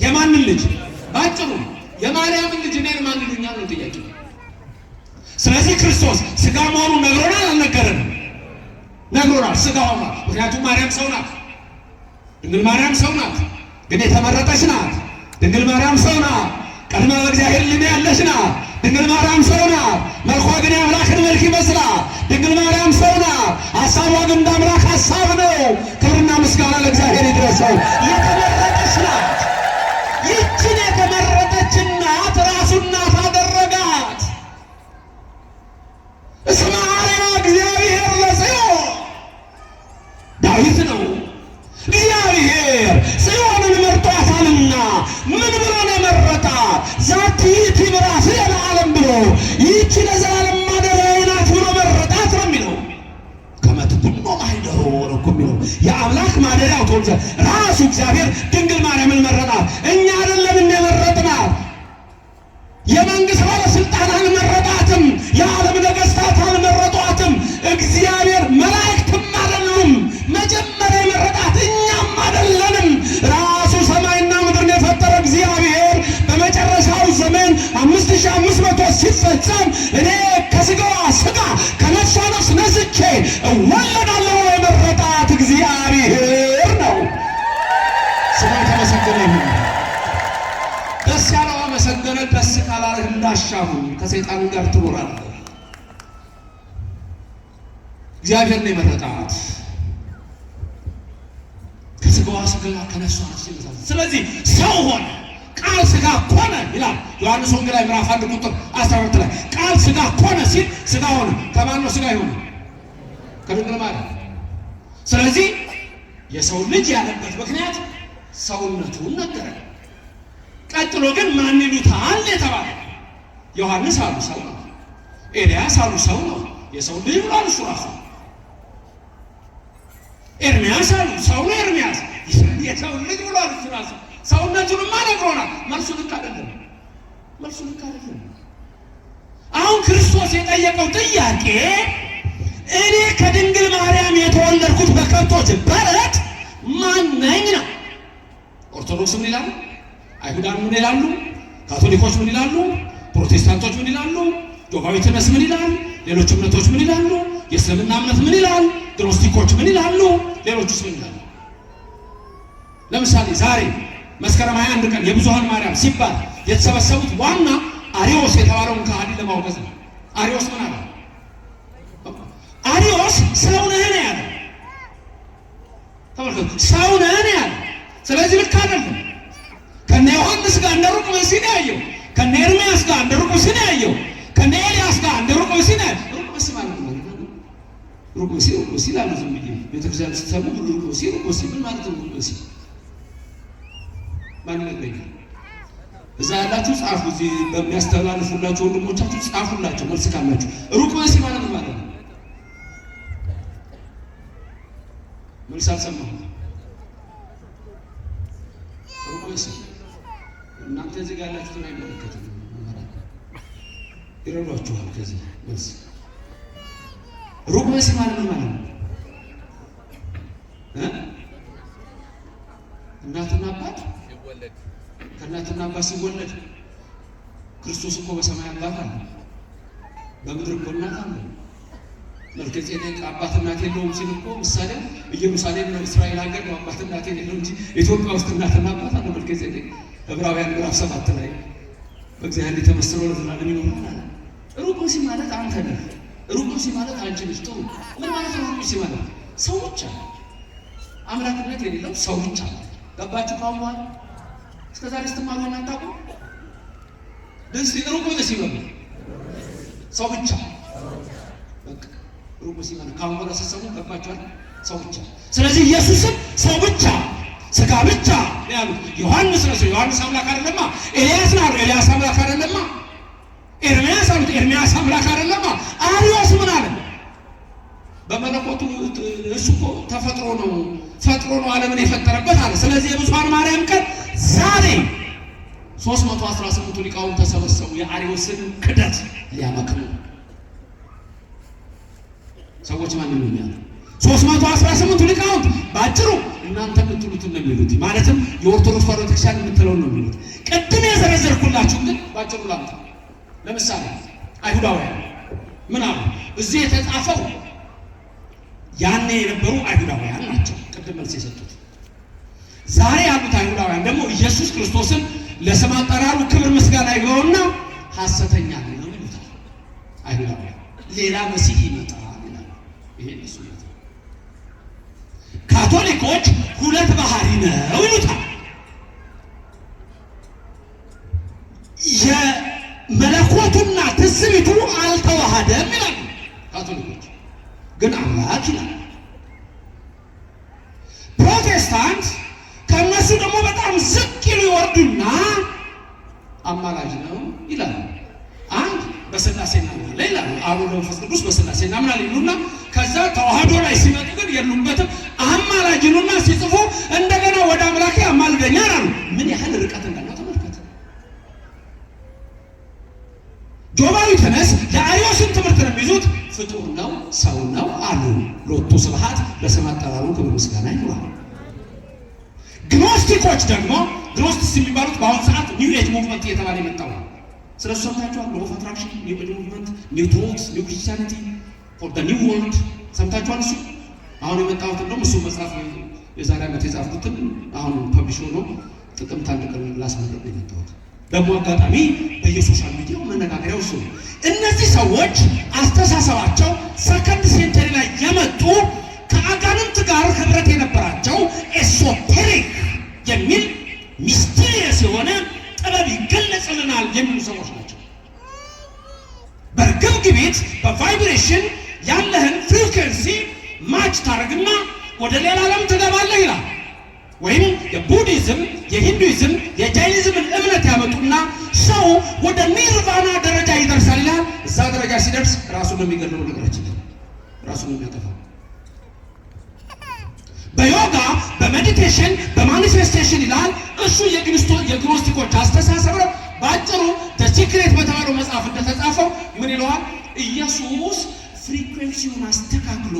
የማንን ልጅ? ባጭሩ የማርያምን ልጅ እኔን ማን ይሉኛል ነው ጥያቄው። ስለዚህ ክርስቶስ ስጋ መሆኑን ነግሮናል አልነገረንም? ነግሮናል። ስጋ ሆኗል። ምክንያቱም ማርያም ሰው ናት። ድንግል ማርያም ሰው ናት፣ ግን የተመረጠች ናት። ድንግል ማርያም ሰው ናት፣ ቀድመ በእግዚአብሔር ልን ያለች ናት። ድንግል ማርያም ሰው ናት፣ መልኳ ግን የአምላክን መልክ ይመስላል። ድንግል ማርያም ሰው ናት፣ ሐሳቧ ግን እንደ አምላክ ሐሳብ ነው። ክብርና ምስጋና ለእግዚአብሔር ይድረሰው። የተመረጠች ናት። ይህችን የተመረጠች ናት ራሱ እናት አደረጋት። እስመ አርያ እግዚአብሔር ለጽዮን ዳዊት ነው። እግዚአብሔር ጽዮንን መርጧታልና ምን ብሎ ነው መረጣት? ዛቲ ትምራስየ ለዓለም ብሎ ይህች ለዘላለም ማደሪያዬ ናት ብሎ መረጣት ነው የሚለው። ከመ ትኩኖ ማኅደሮ ነው እኮ የሚለው። የአምላክ ማደሪያው ትሆን ዘንድ ራሱ እግዚአብሔር ድንግል ማርያምን መረጣት። እኛ አይደለም የመረጥናት። የመንግስት ባለስልጣን አልመረጣትም። የዓለም ነገስታት አልመረጧትም። እግዚአብሔር መላእክትም አይደሉም። መጀመሪያ የመረጣት እኛም አይደለንም። ራሱ ሰማይና ምድርን የፈጠረ እግዚአብሔር በመጨረሻው ዘመን 5500 ሲፈጸም እኔ ከስጋዋ ስጋ ከነፍሷ ነፍስ ነስቼ እወለዳለሁ የመረጣት እግዚአብሔር ነው። ስሙ የተመሰገነ ይሁን። ደስ ያለው አመሰገነ፣ ደስ ካላለህ እንዳሻሁ ከሰይጣን ጋር ትኖራለህ። እግዚአብሔር ነው የመረጣት ከስጋዋ ስጋ ከነፍሷ ነፍስ ይመጣል። ስለዚህ ሰው ሆነ፣ ቃል ስጋ ሆነ ይላል ዮሐንስ ወንጌል ምዕራፍ 1 ቁጥር 12 ላይ ቃል ስጋ ሆነ ሲል ስጋ ሆነ። ከማን ነው ስጋ ይሆነ? ከድንግል ማርያም። ስለዚህ የሰው ልጅ ያለበት ምክንያት ሰውነቱን ነገረ። ቀጥሎ ግን ማን ይሉታል የተባለ ዮሐንስ አሉ ሰው ነው፣ ኤልያስ አሉ ሰው ነው፣ የሰው ልጅ ብሏል እሱ ራሱ። ኤርምያስ አሉ ሰው ነው፣ ኤርምያስ የሰው ልጅ ብሏል እሱ ራሱ። ሰውነቱንማ ነግሮናል። መልሱ ልክ አይደለም፣ መልሱ ልክ አይደለም። አሁን ክርስቶስ የጠየቀው ጥያቄ እኔ ከድንግል ማርያም የተወለድኩት በከብቶች በረት ማን ነኝ ነው። ኦርቶዶክስም ይላል አይሁዳን ምን ይላሉ? ካቶሊኮች ምን ይላሉ? ፕሮቴስታንቶች ምን ይላሉ? ጆባዊ ዊትነስ ምን ይላል? ሌሎች እምነቶች ምን ይላሉ? የእስልምና እምነት ምን ይላል? ግኖስቲኮች ምን ይላሉ? ሌሎችስ ምን ይላሉ? ለምሳሌ ዛሬ መስከረም 21 ቀን የብዙኃን ማርያም ሲባል የተሰበሰቡት ዋና አሪዮስ የተባለውን ከሃዲ ለማውገዝ ነው። አሪዮስ ምን አለ? አሪዮስ ሰው ነህ ነው ያለው። ተመልከቱ፣ ሰው ነህ ነው ያለው። ስለዚህ ልክ አይደለም። ከነ ዮሐንስ ጋር እንደ ሩቅ ብእሲ ነው ያየው። ከነ ኤርምያስ ጋር እንደ ሩቅ ብእሲ ነው ያየው። ከነ ኤልያስ ጋር እንደ ሩቅ ብእሲ ነው ያየው። ሩቅ ብእሲ ማለት ነው። ሩቅ ብእሲ ላሉ ዝም ብዬ ቤተክርስቲያን ስትሰሙ ሩቅ ብእሲ ምን ማለት ነው? ሩቅ ብእሲ ማን ይነግረኛል? እዛ ያላችሁ ጻፉ። እዚህ በሚያስተላልፉላችሁ ወንድሞቻችሁ ጻፉላቸው መልስ ካላችሁ። ሩቅ ብእሲ ማለት ነው ማለት ነው። መልስ አልሰማሁም። ሩቅ ብእሲ እናንተ እዚህ ጋር ያላችሁትን አይመለከትም። ይረዷችኋል። ከዚህ መልስ ሩቅ ብእሲ ማለት ነው ማለት ነው። እናትና አባት ከእናትና አባት ሲወለድ ክርስቶስ እኮ በሰማይ አባት አለ፣ በምድር እኮ እናት አለ። መልከጼዴቅ አባት እናት የለውም ሲል እኮ ምሳሌ ኢየሩሳሌም ነው፣ እስራኤል ሀገር ነው አባት እናት የሌለው እንጂ ኢትዮጵያ ውስጥ እናትና አባት አለ መልከጼዴቅ። ዕብራውያን ምዕራፍ 7 ላይ በእግዚአብሔር ተመስሎ ለዘላለም ይኖራል አለ። ሩቅ ብእሲ ማለት አንተ ነህ። ሩቅ ብእሲ ማለት አንቺ ነሽ። ጥሩ ምን ማለት ነው? ሩቅ ብእሲ ማለት ሰው ብቻ አምላክነት የሌለው ሰው ብቻ። ገባችሁ? ካሁን በኋላ እስከ ዛሬ ስትማሩ እናታውቁ ደስ ሩቅ ብእሲ ማለት ሰው ብቻ። በቃ ሩቅ ብእሲ ማለት ካሁን በኋላ ስትሰሙ ገባችኋል? ሰው ብቻ። ስለዚህ ኢየሱስም ሰው ብቻ ስጋ ብቻ ያሉት ዮሐንስ ነው። ዮሐንስ አምላክ አይደለማ። ኤልያስ ነው። ኤልያስ አምላክ አይደለማ። ኤርምያስ አሉት። ኤርምያስ አምላክ አይደለማ። አሪዮስ ምን አለ? በመለኮቱ እሱ እኮ ተፈጥሮ ነው፣ ፈጥሮ ነው ዓለምን የፈጠረበት አለ። ስለዚህ የብዙኃን ማርያም ቀን ዛሬ 318 ሊቃውንት ተሰበሰቡ የአሪዮስን ክደት ሊያመክኑ። ሰዎች ማን ነው የሚያሉ? 318 ሊቃውንት ባጭሩ እናንተ የምትሉትን ነው የሚሉት። ማለትም የኦርቶዶክስ ተዋሕዶ ቤተክርስቲያን የምትለውን ነው የሚሉት። ቅድም የዘረዘርኩላችሁ ግን ባጭሩ ላምጣ። ለምሳሌ አይሁዳውያን ምን አሉ? እዚህ የተጻፈው ያኔ የነበሩ አይሁዳውያን ናቸው ቅድም መልስ የሰጡት። ዛሬ ያሉት አይሁዳውያን ደግሞ ኢየሱስ ክርስቶስን ለስም አጠራሩ ክብር ምስጋና ይግባውና ሐሰተኛ ነው ይሉታል። አይሁዳውያን ሌላ መሲህ ይመጣል ይላሉ። ይሄ እሱ ነው። ካቶሊኮች ሁለት ባህሪ ነው ይሉታል። የመለኮቱና ትስብእቱ አልተዋሃደም ይላሉ ካቶሊኮች፣ ግን አምላክ ይላል። ፕሮቴስታንት ከነሱ ደግሞ በጣም ዝቅ ይሉ ይወርዱና አማላጅ ነው ይላሉ። አንድ በሥላሴ እናምናለን ይላሉ። አብ ወልድ መንፈስ ቅዱስ በሥላሴ እናምናለን ይሉና ከዛ ተዋህዶ ላይ ሲመጡ ግን የሉበትም። አማላጅ ይሉና ሲጽፉ እንደገና ወደ አምላኬ አማልደኛ አሉ። ምን ያህል ርቀት እንዳለው ተመልከቱ። ጆባዊ ተነስ የአሪዮስን ትምህርት ነው የሚይዙት። ፍጡር ነው፣ ሰው ነው አሉ። ሎቱ ስብሐት ለስም አጠራሩ ክብር ምስጋና ይግባው። ግኖስቲኮች ደግሞ ግኖስቲክስ የሚባሉት በአሁኑ ሰዓት ኒው ኤጅ ሙቭመንት እየተባለ የመጣው ነው። ስለሱ ሰምታችኋል? ሎ ኦፍ አትራክሽን፣ ኒው ኤጅ ሙቭመንት፣ ኒው ቶትስ፣ ኒው ክርስቲያኒቲ ፎር ዘ ኒው ወርልድ ሰምታችኋል? እሱ አሁን የመጣሁት እንደውም እሱ መጽሐፍ የዛሬ ዓመት የጻፍኩትን አሁን ፐብሊሽ ሆኖ ጥቅምት 1 ቀን ላስመረቅ ነው የመጣሁት። ደግሞ አጋጣሚ በየሶሻል ሚዲያው መነጋገሪያው እሱ ነው። እነዚህ ሰዎች አስተሳሰባቸው ሰከንድ ሴንቸሪ ላይ የመጡ ከአጋንንት ጋር ህብረት የነበራቸው ኤሶቴሪክ የሚል ሚስቴሪየስ የሆነ ጥበብ ይገለጽልናል የሚሉ ሰዎች ናቸው። በርግብግቢት በቫይብሬሽን ያለህን ፍሪኩዌንሲ ማች ታረግና ወደ ሌላ ዓለም ትገባለህ ይላል። ወይም የቡዲዝም፣ የሂንዱይዝም፣ የጃይኒዝምን እምነት ያመጡና ሰው ወደ ኒርቫና ደረጃ ይደርሳል ይላል። እዛ ደረጃ ሲደርስ ራሱን ነው የሚገድለው፣ ነገራችን ራሱን ነው የሚያጠፋው። በዮጋ በሜዲቴሽን በማኒፌስቴሽን ይላል። እሱ የግኖስቲኮች አስተሳሰብ ነው። ባጭሩ ሲክሬት በተባለው መጽሐፍ እንደተጻፈው ምን ይለዋል? ኢየሱስ ፍሪኩዌንሲውን አስተካክሎ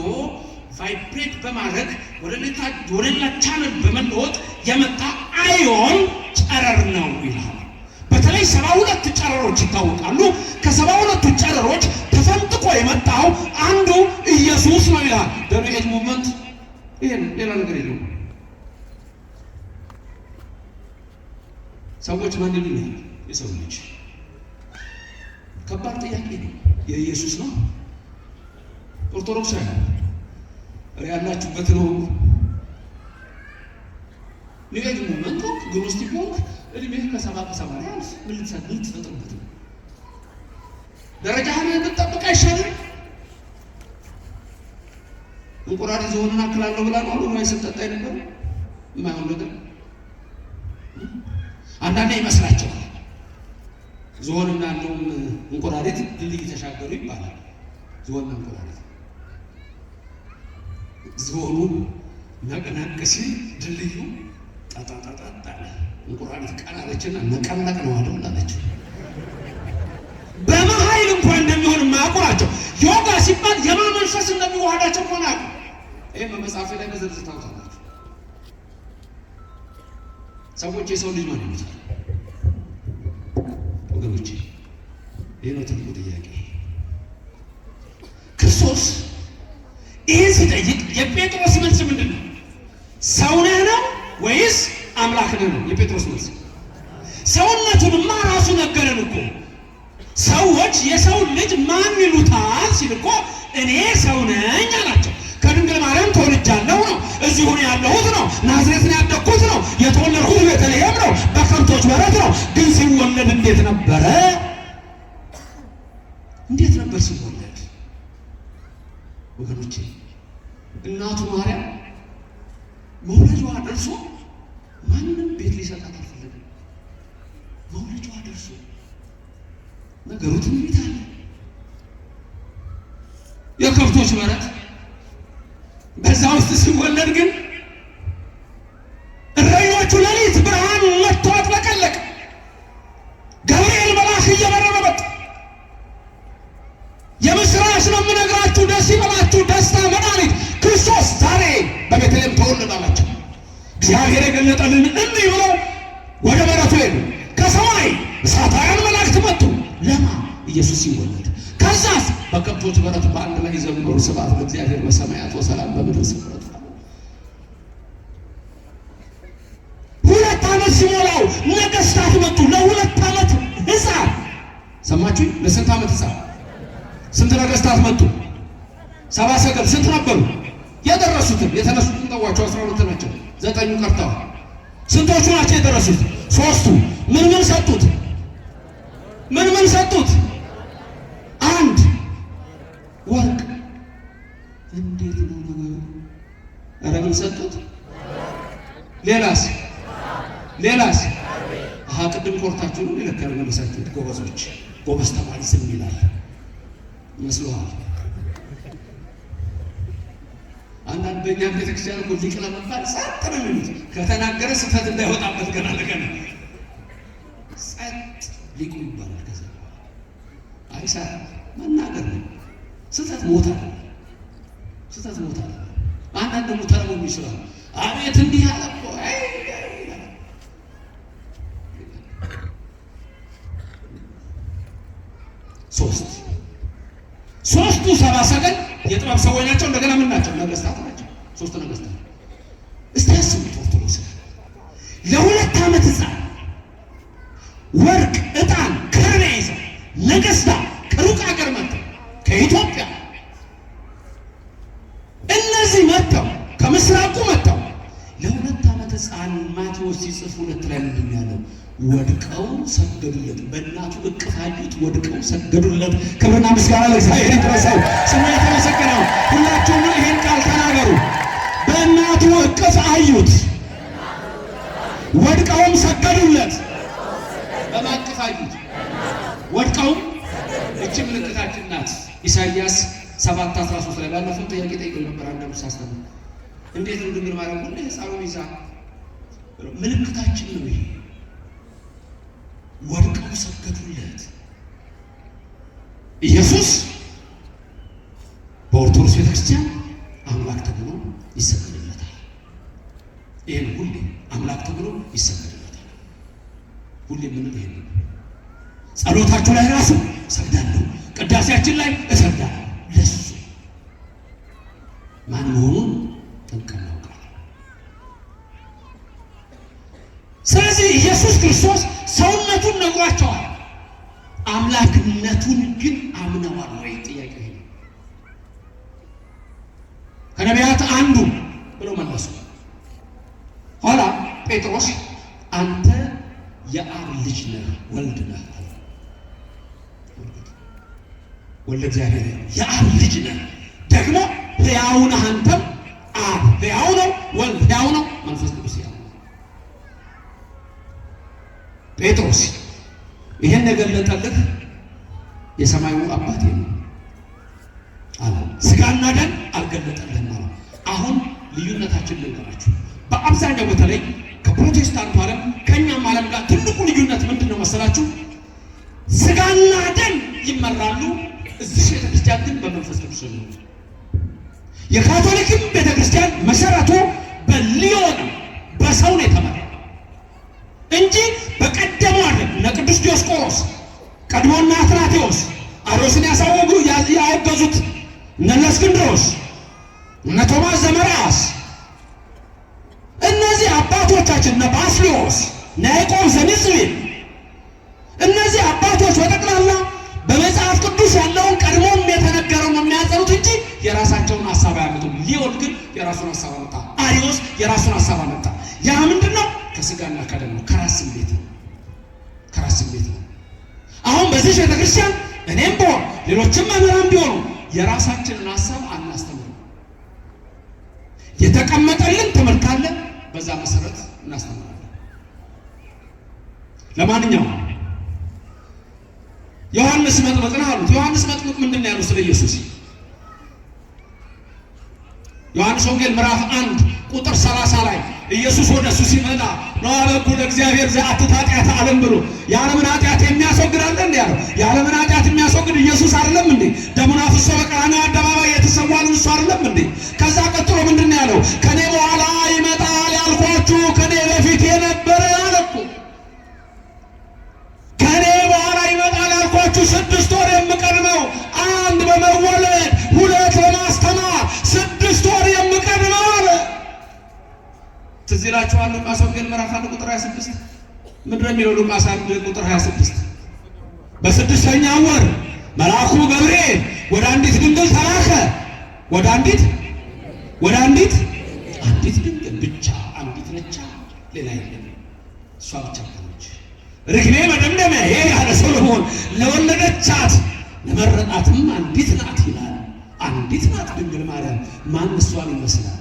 ቫይብሬት በማድረግ ወደ ሌላ ቻነል በመለወጥ የመጣ አዮን ጨረር ነው ይላል። በተለይ 72 ጨረሮች ይታወቃሉ። ከ72ቱ ጨረሮች ተፈንጥቆ የመጣው አንዱ ኢየሱስ ነው ይላል። ደሪኤት ሙቭመንት ይሄን ሌላ ነገር የለውም። ሰዎች ማን ይሉኛል? የሰው ልጅ ከባድ ጥያቄ ነው። የኢየሱስ ነው ኦርቶዶክስ አይደለም ያላችሁበት ነው። ኒዌት ሙቭመንት ግኖስቲክ ወንክ እድሜህ ከ70 ከ80 ምን ልትፈጥርበት ነው? ደረጃህን ብትጠብቅ አይሻልም? እንቁራሪ ዝሆንን አክላለሁ ብላ ነው አሁን አይሰጠጣ ነበር የማይሆን ነገር አንዳንዴ ይመስላችኋል። ዝሆንና እንደውም እንቁራሪት ድልድይ ተሻገሩ ይባላል። ዝሆንና እንቁራሪት ዝሆኑ ነቅነቅ ሲል ድልድዩ ጣጣጣጣ እንቁራሪት ቀናለችና ነቀነቅ ነው አለች። በመሀል እንኳን እንደሚሆን ማያውቁናቸው ዮጋ ሲባል የማመንፈስ እንደሚዋሃዳቸው እንኳን አያውቁ። ይሄ በመጽሐፍ ላይ በዝርዝር ታውቃላችሁ። ሰዎች የሰው ልጅ ማን ይሉታል? ወገኖቼ ይሄ ነው ትልቁ ጥያቄ። ክርስቶስ ይህን ሲጠይቅ የጴጥሮስ መልስ ምንድን ነው? ሰው ነህ ነው ወይስ አምላክ ነህ ነው የጴጥሮስ መልስ። ሰውነቱንማ ራሱ ነገረን እኮ። ሰዎች የሰው ልጅ ማን ይሉታል ሲል እኮ እኔ ሰው ነኝ አላቸው። ከድንግል ማርያም ተወልጃለሁ ነው፣ እዚሁ ነው ያለሁት ነው፣ ናዝሬት ነው ያደግኩት ነው፣ የተወለድኩት ቤተልሔም ነው፣ በከብቶች በረት ነው። ግን ሲወለድ እንዴት ነበረ? እንዴት ነበር ሲወለድ? ወገኖቼ እናቱ ማርያም መውለጇ ደርሶ ማንም ቤት ሊሰጣት አልፈለገም። መውለጇ ደርሶ ነገሩ ትንቢት አለ። የከብቶች በረት በዛ ውስጥ ሲወለድ ግን እረኞቹ ሌሊት ብርሃን መጥቶ አጥለቀለቀ። ገብርኤል መልአክ እየበረረ መጣ። የምስራች ነው የምነግራችሁ፣ ደስ ይበላችሁ፣ ደስታ መድኃኒት ክርስቶስ ዛሬ በቤተልሔም ተወለደ አላቸው። እግዚአብሔር የገለጠልን እንዲህ ብለው ወደ በረቱ ሄዱ። ከሰማይ እሳታውያን መላእክት መጡ። ለማ ኢየሱስ ሲወለድ። ከዛስ በከብቶች በረት በአንድ ላይ ዘመሩ። ስብሐት ለእግዚአብሔር በሰማያት ወሰላም በምድር ስምረት። 2 ዓመት ሲሞላው ነገስታት መጡ። ለ2 ዓመት ሕፃን ሰማችሁ? ለስንት ዓመት ሕፃን? ስንት ነገስታት መጡ? 70 ሰገል። ስንት ነበሩ? የደረሱትን የተነሱትን ተዋቸው 12 ናቸው። 9 ቀርተዋል። ስንቶቹ ናቸው የደረሱት? 3ቱ። ምን ሰጡት? ምን ሰጡት? 1 ወርቅ። እንዴት ነው ነገሩ? ኧረ ምን ሰጡት? ሌላስ? ቅድም ኮርታችሁ ነው ይለካል መለሳችሁት። ጎበዞች፣ ጎበዝ ተማሪ ዝም ይላል መስሎሃል? አንዳንድ በእኛ ቤተክርስቲያን እኮ ሊቅ ለመባል ጸጥ ነው የሚሉት። ከተናገረ ስህተት እንዳይወጣበት ገና ለገና ጸጥ ሊቁ ይባላል። ከዛ አይሳር መናገር ነው። ስህተት ሞታ አንዳንድ ደግሞ ተረቦም ይችላል። አቤት እንዲህ አለ እኮ ሶስቱ 70 ሰገል የጥበብ ሰዎች ናቸው። እንደገና ምን ናቸው? ነገስታት ናቸው። 3 ነገስታት። እስቲ አስቡት ኦርቶዶክስ ለ2 ዓመት ሕፃን ወርቅ፣ ዕጣን፣ ከርቤ ይዘው ነገስታት ከሩቅ ሀገር መጥተው ከኢትዮጵያ እነዚህ መጥተው ከምስራቁ መጥተው ለ2 ዓመት ሕፃን ማቴዎስ ሲጽፍ 2 ላይ ምንድን ያለው? ወድቀው ሰገዱለት። በእናቱ እቅፍ አዩት፣ ወድቀው ሰገዱለት። ክብርና ምስጋና ለእግዚአብሔር ይድረሰው፣ ስሙ የተመሰገነ ነው። ሁላችሁም ይሄን ቃል ተናገሩ። በእናቱ እቅፍ አዩት፣ ወድቀውም ሰገዱለት። በማቅፍ አዩት፣ ወድቀውም። እቺ ምልክታችን ናት። ኢሳይያስ 7:13 ላይ ባለፈው ጥያቄ ጠይቀው ነበር። አንዳንዱ ሳስተምር እንዴት ነው ድንግል ማርያም ሁሌ ሕፃኑን ይዛ? ምልክታችን ነው ይሄ። ወድቀው ሰገዱለት። ኢየሱስ በኦርቶዶክስ ቤተክርስቲያን አምላክ ይሄን ሁሌ አምላክ ተብሎ ይሰገድለታል። ሁሌ ምን ይሄን ጸሎታችሁ ላይ ራሱ እሰግዳለሁ፣ ቅዳሴያችን ላይ እሰግዳለሁ። ለሱ ማን መሆኑን ጠንቅቀን እናውቃለን። ስለዚህ ኢየሱስ ክርስቶስ ሰውነቱን ነግሯቸዋል። አምላክነቱን ግን አምነዋል ወይ? ጥያቄ ይሄ ነው። ከነቢያት አንዱ ብለው መለሱ። ኋላ ጴጥሮስ አንተ የአብ ልጅ ነህ፣ ወልድ ነህ አለ። ወልደ እግዚአብሔር የአብ ልጅ ነህ፣ ደግሞ ሕያው ነህ። አንተም አብ ሕያው ነው፣ ወልድ ሕያው ነው፣ መንፈስ ቅዱስ ሕያው ነው። ጴጥሮስ ይሄን የገለጠልህ የሰማዩ አባቴ ነው አለ። ሥጋና ደም አልገለጠልህም አለ። አሁን ልዩነታችን ልንገራችሁ። በአብዛኛው በተለይ ከፕሮቴስታንቱ ዓለም ከኛም ዓለም ጋር ትልቁ ልዩነት ምንድነው መሰላችሁ? ሥጋና ደም ይመራሉ፣ እዚህ ቤተክርስቲያን ግን በመንፈስ ቅዱስ ነው። የካቶሊክም ቤተክርስቲያን መሰረቱ በሊዮን በሰው ነው የተመራ እንጂ በቀደሙ አይደለም። እነ ቅዱስ ዲዮስቆሮስ ቀድሞና አትናቴዎስ አርዮስን ያወገዙት እነ እስክንድሮስ እነ ቶማስ ዘመርዓስ እነዚህ አባቶቻችን እነ ባስልዮስ እነ ያዕቆብ ዘንጽዊል እነዚህ አባቶች በጠቅላላ በመጽሐፍ ቅዱስ ያለውን ቀድሞም የተነገረውን የሚያጸኑት እንጂ የራሳቸውን ሐሳብ አያመጡም። ሊዮን ግን የራሱን ሐሳብ አመጣ። አርዮስ የራሱን ሐሳብ አመጣ። ያ ምንድነው? ከሥጋና ከደም ነው፣ ከራስ ስሜት ነው። ከራስ ስሜት ነው። አሁን በዚህ ቤተክርስቲያን እኔም ብሆን ሌሎችም መምህራን ቢሆኑ የራሳችንን ሐሳብ አናስተምርም። የተቀመጠልን ትምህርት አለ፣ በዛ መሰረት እናስተምራለን። ለማንኛውም ዮሐንስ መጥምቅን አሉት። ዮሐንስ መጥምቅ ምንድን ነው ያለው ስለ ኢየሱስ? ዮሐንስ ወንጌል ምዕራፍ 1 ቁጥር 30 ላይ ኢየሱስ ወደ እሱ ሲመጣ ነው አበኩ ለእግዚአብሔር ዘአትት ኃጢአተ ዓለም ብሎ የዓለምን ኃጢአት የሚያስወግድ አለ እንዴ ያለው? የዓለምን ኃጢአት የሚያስወግድ ኢየሱስ አይደለም እንዴ? ደሙን አፍስሶ በቀራንዮ አደባባይ የተሰዋልን እሱ አይደለም እንዴ? ከዛ ቀጥሎ ምንድን ነው ያለው? ከኔ በኋላ ይመጣል ያልኳችሁ ከኔ በፊት የነበረ አለ እኮ። ከኔ በኋላ ይመጣል ያልኳችሁ 6 ወር የምቀድመው፣ አንድ በመወለድ 2 በማስተማር 6 ወር የምቀድመው አለ። ትዝ ይላችኋል ሉቃስ ወንጌል ምዕራፍ 1 ቁጥር 26 ምንድን ነው የሚለው? ሉቃስ 1 ቁጥር 26 በ6ኛው ወር መልአኩ ገብርኤል ወደ አንዲት ድንግል ተላከ። ወደ አንዲት ድንግል ብቻ፣ አንዲት ነች፣ ሌላ የለም። እሷ ብቻ ነች። ርግቤ መደምደሚያ ይሄ ያለ ሰሎሞን ለወለደቻት ለመረጣትም አንዲት ናት ይላል። አንዲት ናት ድንግል ማርያም። ማን እሷን ይመስላል?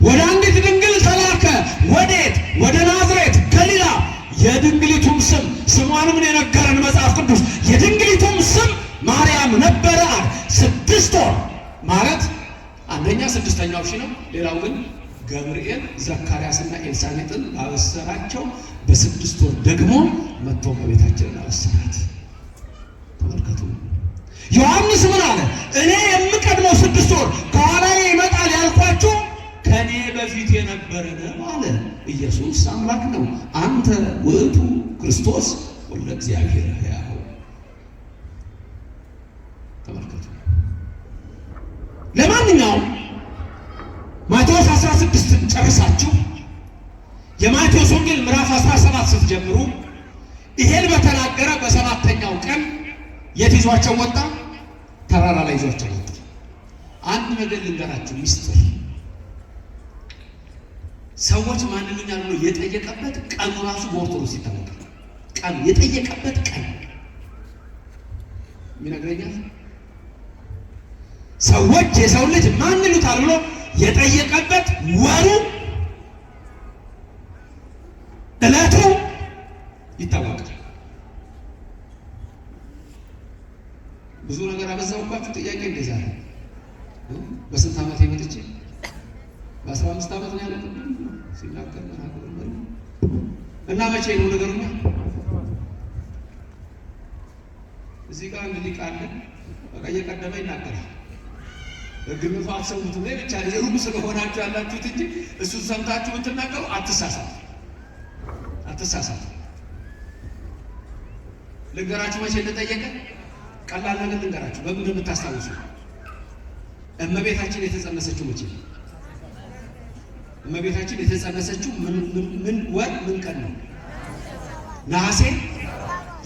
ወደ አንዲት ድንግል ተላከ። ወዴት? ወደ ናዝሬት ገሊላ። የድንግሊቱም ስም ስሟን ምን የነገረን መጽሐፍ ቅዱስ? የድንግሊቱም ስም ማርያም ነበረ። 6 ወር ማለት አንደኛ 6ኛው ሺህ ነው። ሌላው ግን ገብርኤል ዘካርያስና ኤልሳቤጥን ባበሰራቸው በ6 ወር ደግሞ መጥቶ በቤታችን አበሰራት። ተመልከቱ። ዮሐንስ ምን አለ? እኔ የምቀድመው 6 ወር ከኋላዬ ይመጣል ያልኳችሁ ከኔ በፊት የነበረ ነው አለ። ኢየሱስ አምላክ ነው። አንተ ውእቱ ክርስቶስ ወልደ እግዚአብሔር ሕያው። ተመልከቱ። ለማንኛውም ማቴዎስ 16 ጨርሳችሁ የማቴዎስ ወንጌል ምዕራፍ 17 ስትጀምሩ ይሄን በተናገረ በ7ኛው ቀን የት ይዟቸው ወጣ? ተራራ ላይ ይዟቸው ወጣ። አንድ ነገር ልንገራችሁ ሚስጥር። ሰዎች ማን ይሉኛል ብሎ የጠየቀበት ቀኑ ራሱ በኦርቶዶክስ ይታወቃል። ቀኑ የጠየቀበት ቀን ምን ያገኛል? ሰዎች የሰው ልጅ ማን ይሉታል ብሎ የጠየቀበት ወሩ ዕለቱ ይታወቃል። ብዙ ነገር አበዛውባችሁ። ጥያቄ እንደዛ ነው። በስንት ዓመት የመጥቼ በ15 ዓመት ነው ያለው ሲናገር ማለት እና መቼ ነው ነገሩኛ? እዚህ ጋር አንድ ሊቅ አለ። በቃ እየቀደመ ይናገራል። ግንፋ አትሰሙት ላይ ብቻ የሩቅ ስለሆናችሁ ያላችሁት እንጂ እሱን ሰምታችሁ የምትናገሩ አትሳሳቱ፣ አትሳሳቱ። ልንገራችሁ መቼ እንደጠየቀ ቀላል ነገር ልንገራችሁ። በምን እንደምታስታውሱ እመቤታችን የተጸነሰችው መቼ ነው? እመቤታችን የተጸነሰችው ምን ወር ምን ቀን ነው? ነሐሴ።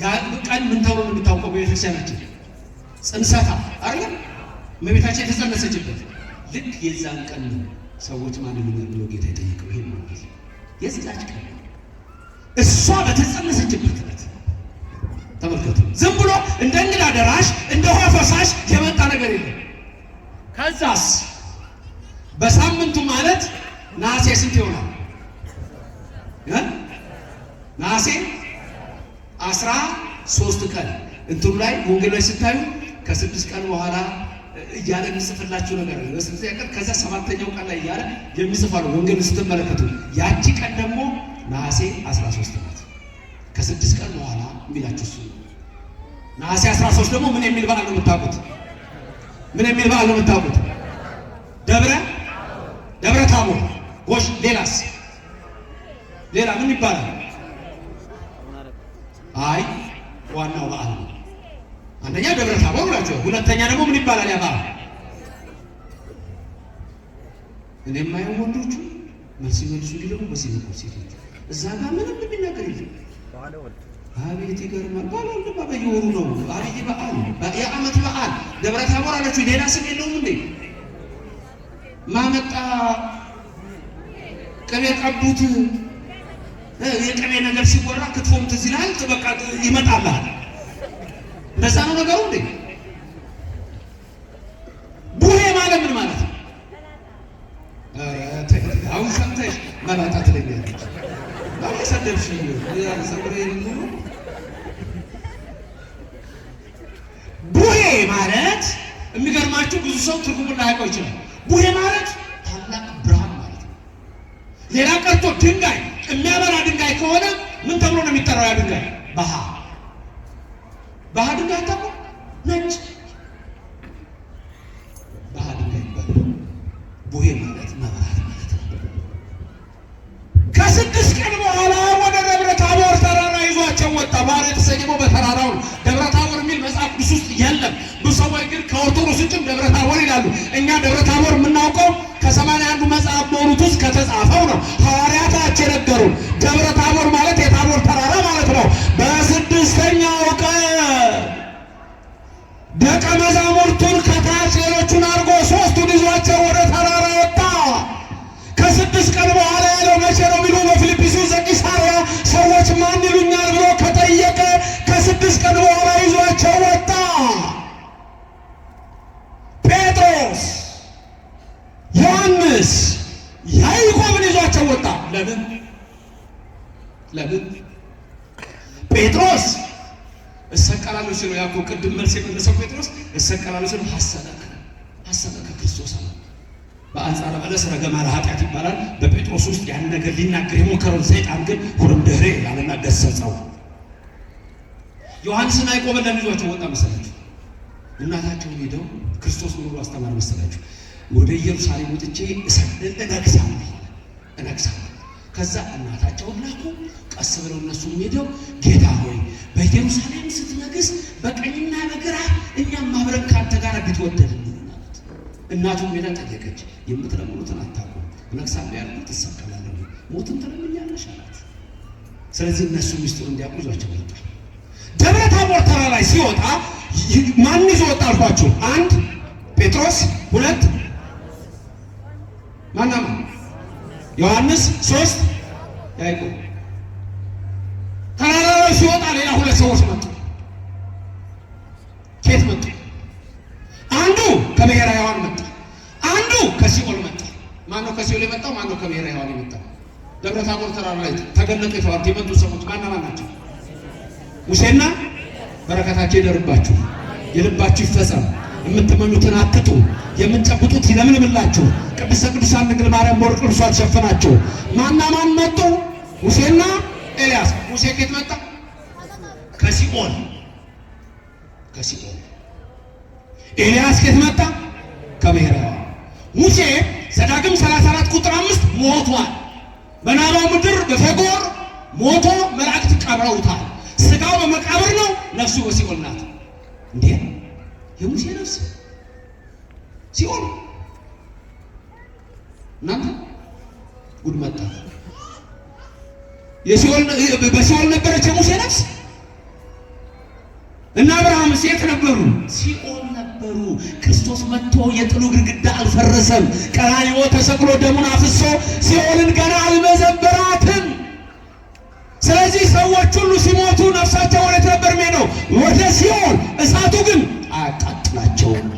ያ ቀን ምን ተብሎ ነው የምታውቀው? በቤተክርስቲያናችን ጽንሰታ አይደል? እመቤታችን የተጸነሰችበት ልክ የዛን ቀን ነው ሰዎች ማንን ነው ብሎ ጌታ የጠየቀው። ይሄ ነው የዛች ቀን እሷ በተጸነሰችበት ዕለት ተመልከቱ። ዝም ብሎ እንደ እንግዳ ደራሽ እንደ ውሃ ፈሳሽ የመጣ ነገር የለም። ከዛስ በሳምንቱ ማለት ነሐሴ ስንት ይሆናል? ነሐሴ 13 ቀን እንትኑ ላይ ወንጌል ላይ ስታዩ ከ6 ቀን በኋላ እያለ የሚጽፍላችሁ ነገር ነው። ለስንት ቀን ከዛ 7ኛው ቀን ላይ እያለ የሚጽፋሉ ወንጌል ስትመለከቱ። ያቺ ቀን ደግሞ ነሐሴ 13 ናት። ከ6 ቀን በኋላ የሚላችሁ እሱ ነሐሴ 13 ደግሞ ምን የሚል በዓል ነው የምታውቁት? ምን የሚል በዓል ነው የምታውቁት? ደብረ ታቦር። ጎሽ፣ ሌላስ? ሌላ ምን ይባላል? አይ ዋናው በዓል ነው። አንደኛ ደብረ ታቦር ብላችሁ፣ ሁለተኛ ደግሞ ምን ይባላል? ያ በዓል እኔ የማየው ወንዶቹ መልስ ይመልሱ ደግሞ በዚህ ነው ሴቶች እዛ ጋር ምንም የሚናገር የለም። አቤት ይገርማል። ባለውልማ በየወሩ ነው አብይ በዓል፣ የዓመት በዓል ደብረ ታቦር አላችሁ። ሌላ ስም የለውም እንዴ? ማመጣ ቅቤ ቀቡት። የቅቤ ነገር ሲወራ ክትፎም ትዝ ይላል። በቃ ይመጣልሃል። እንደዛ ነው ነገሩ እንዴ? ቡሄ ማለት ምን ማለት ነው? አሁን ሰምተሽ መላጣ ትለኛለች። ሰደብሽ ቡሄ ማለት የሚገርማችሁ ብዙ ሰው ትርጉሙን ላያውቀው ይችላል። ቡሄ ማለት ታላቅ ብርሃን ማለት ነው። ሌላ ቀርቶ ድንጋይ የሚያበራ ድንጋይ ከሆነ ምን ተብሎ ነው የሚጠራው? ያ ድንጋይ ባህ ድንጋይ ተብሎ ነጭ ባህ ድንጋይ ይባላል። ቡሄ ማለት መብራት ማለት ነው። ከ6 ቀን በኋላ ወደ ደብረ ታቦር ተራራ ይዟቸው ወጣ። ባለ የተሰየመው በተራራው ነው። ደብረ ታቦር የሚል መጽሐፍ ቅዱስ ውስጥ የለም። ብዙ ሰዎች ግን ከኦርቶዶክስ ውጭም ደብረ ታቦር ይላሉ። እኛ ደብረ ታቦር የምናውቀው ከ81 መጽሐፍ በሆኑት ውስጥ ከተጻፈው ነው። ሐዋርያታችን የነገሩን ደብረ ታቦር ማለት የታቦር ተራራ ማለት ነው። በ6ኛው ቀን ደቀ መዛሙርቱን ከታች ሌሎቹን አድርጎ 3ቱን ይዟቸው ወደ ተራራ ወጣ። ከ6 ቀን በኋላ ያለው መቼ ነው ቢሉ በፊልጵስዩስ ዘቂሳርያ ሰዎች ማን ይሉኛል ብሎ ከጠየቀ ከ6 ቀን በኋላ ይዟቸው ወጣ። ጴጥሮስ፣ ዮሐንስ፣ ያዕቆብን ይዟቸው ወጣ። ለምን ጴጥሮስ እሰቀላለሁ ሲለው ያኮ ቅድም መልስ የመለሰው ጴጥሮስ እሰቀላለሁ ሲለው ሐሰበከ ክርስቶስ አለ። በአንጻረ በለስ ረገማ ለኃጢአት ይባላል። በጴጥሮስ ውስጥ ያን ነገር ሊናገር የሞከረውን ሰይጣን ግን ሁሉም ድህሬ ያለና ገሰጸው። ዮሐንስና ያዕቆብን ለምን ይዟቸው ወጣ መሰላችሁ? እናታቸውን ሄደው ክርስቶስ ኑሮ አስተማር መሰላችሁ? ወደ ኢየሩሳሌም ወጥቼ እነግሳለሁ። ከዛ እናታቸውን ላኩ። ቀስ ብለው እነሱም ሄደው ጌታ ሆይ በኢየሩሳሌም ስትነግስ በቀኝና በግራ እኛም አብረን ካንተ ጋር ብትወደድን ማለት። እናቱም ሄዳ ጠየቀች። የምትለምኑትን አታውቁም። እነግሳለሁ ያልኩት እሰቀላለሁ፣ ሞትን ትለምኛለሽ አላት። ስለዚህ እነሱ ሚስጥሩን እንዲያውቁ ይዟቸው ወጣ። ደብረ ታቦር ተራራ ላይ ሲወጣ ማን ይዞ ወጣ አልኳችሁ? 1 ጴጥሮስ፣ 2 ማናማ ዮሐንስ፣ 3 ያዕቆብ። ተራራ ላይ ሲወጣ ሌላ 2 ሰዎች መጡ። ከየት መጡ? አንዱ ከብሔረ ሕያዋን መጣ፣ አንዱ ከሲኦል መጣ። ማን ነው ከሲኦል የመጣው? ማን ነው ከብሔረ ሕያዋን የመጣው? ደብረ ታቦር ተራራ ላይ ተገለጡ የተባሉት የመጡ ሰዎች ማን ናቸው? ሙሴና በረከታቸው ይደርባችሁ፣ የልባችሁ ይፈጸም፣ የምትመኙትን አትጡ፣ የምትጨብጡት ይለምልምላችሁ፣ ቅድስተ ቅዱሳን ድንግል ማርያም በወርቅ ልብሷ ተሸፈናችሁ። ማን መጡ? ሙሴና ኤልያስ። ሙሴ ከየት መጣ? ከሲኦል። ኤልያስ ከየት መጣ? ከብሔረ ሕያዋን። ሙሴ ዘዳግም 34 ቁጥር 5 ሞቷል። በናባው ምድር በፌጎር ሞቶ መላእክት ቀብረውታል። ስጋው በመቃብር ነው፣ ነፍሱ በሲኦል ናት። እንዴ የሙሴ ነፍስ ሲኦል! እናንተ ጉድ መጣ። በሲኦል ነበረች የሙሴ ነፍስ። እና አብርሃም የት ነበሩ? ሲኦል ነበሩ። ክርስቶስ መጥቶ የጥሉ ግድግዳ አልፈረሰም። ቀራንዮ ተሰቅሎ ደሙን አፍሶ ሲኦልን ገና አልመዘበራትም። ስለዚህ ሰዎች ሁሉ ሲሞቱ ነፍሳቸው ወዴት ነበር የሚሄደው? ወደ ሲኦል። እሳቱ ግን አያቃጥላቸውም።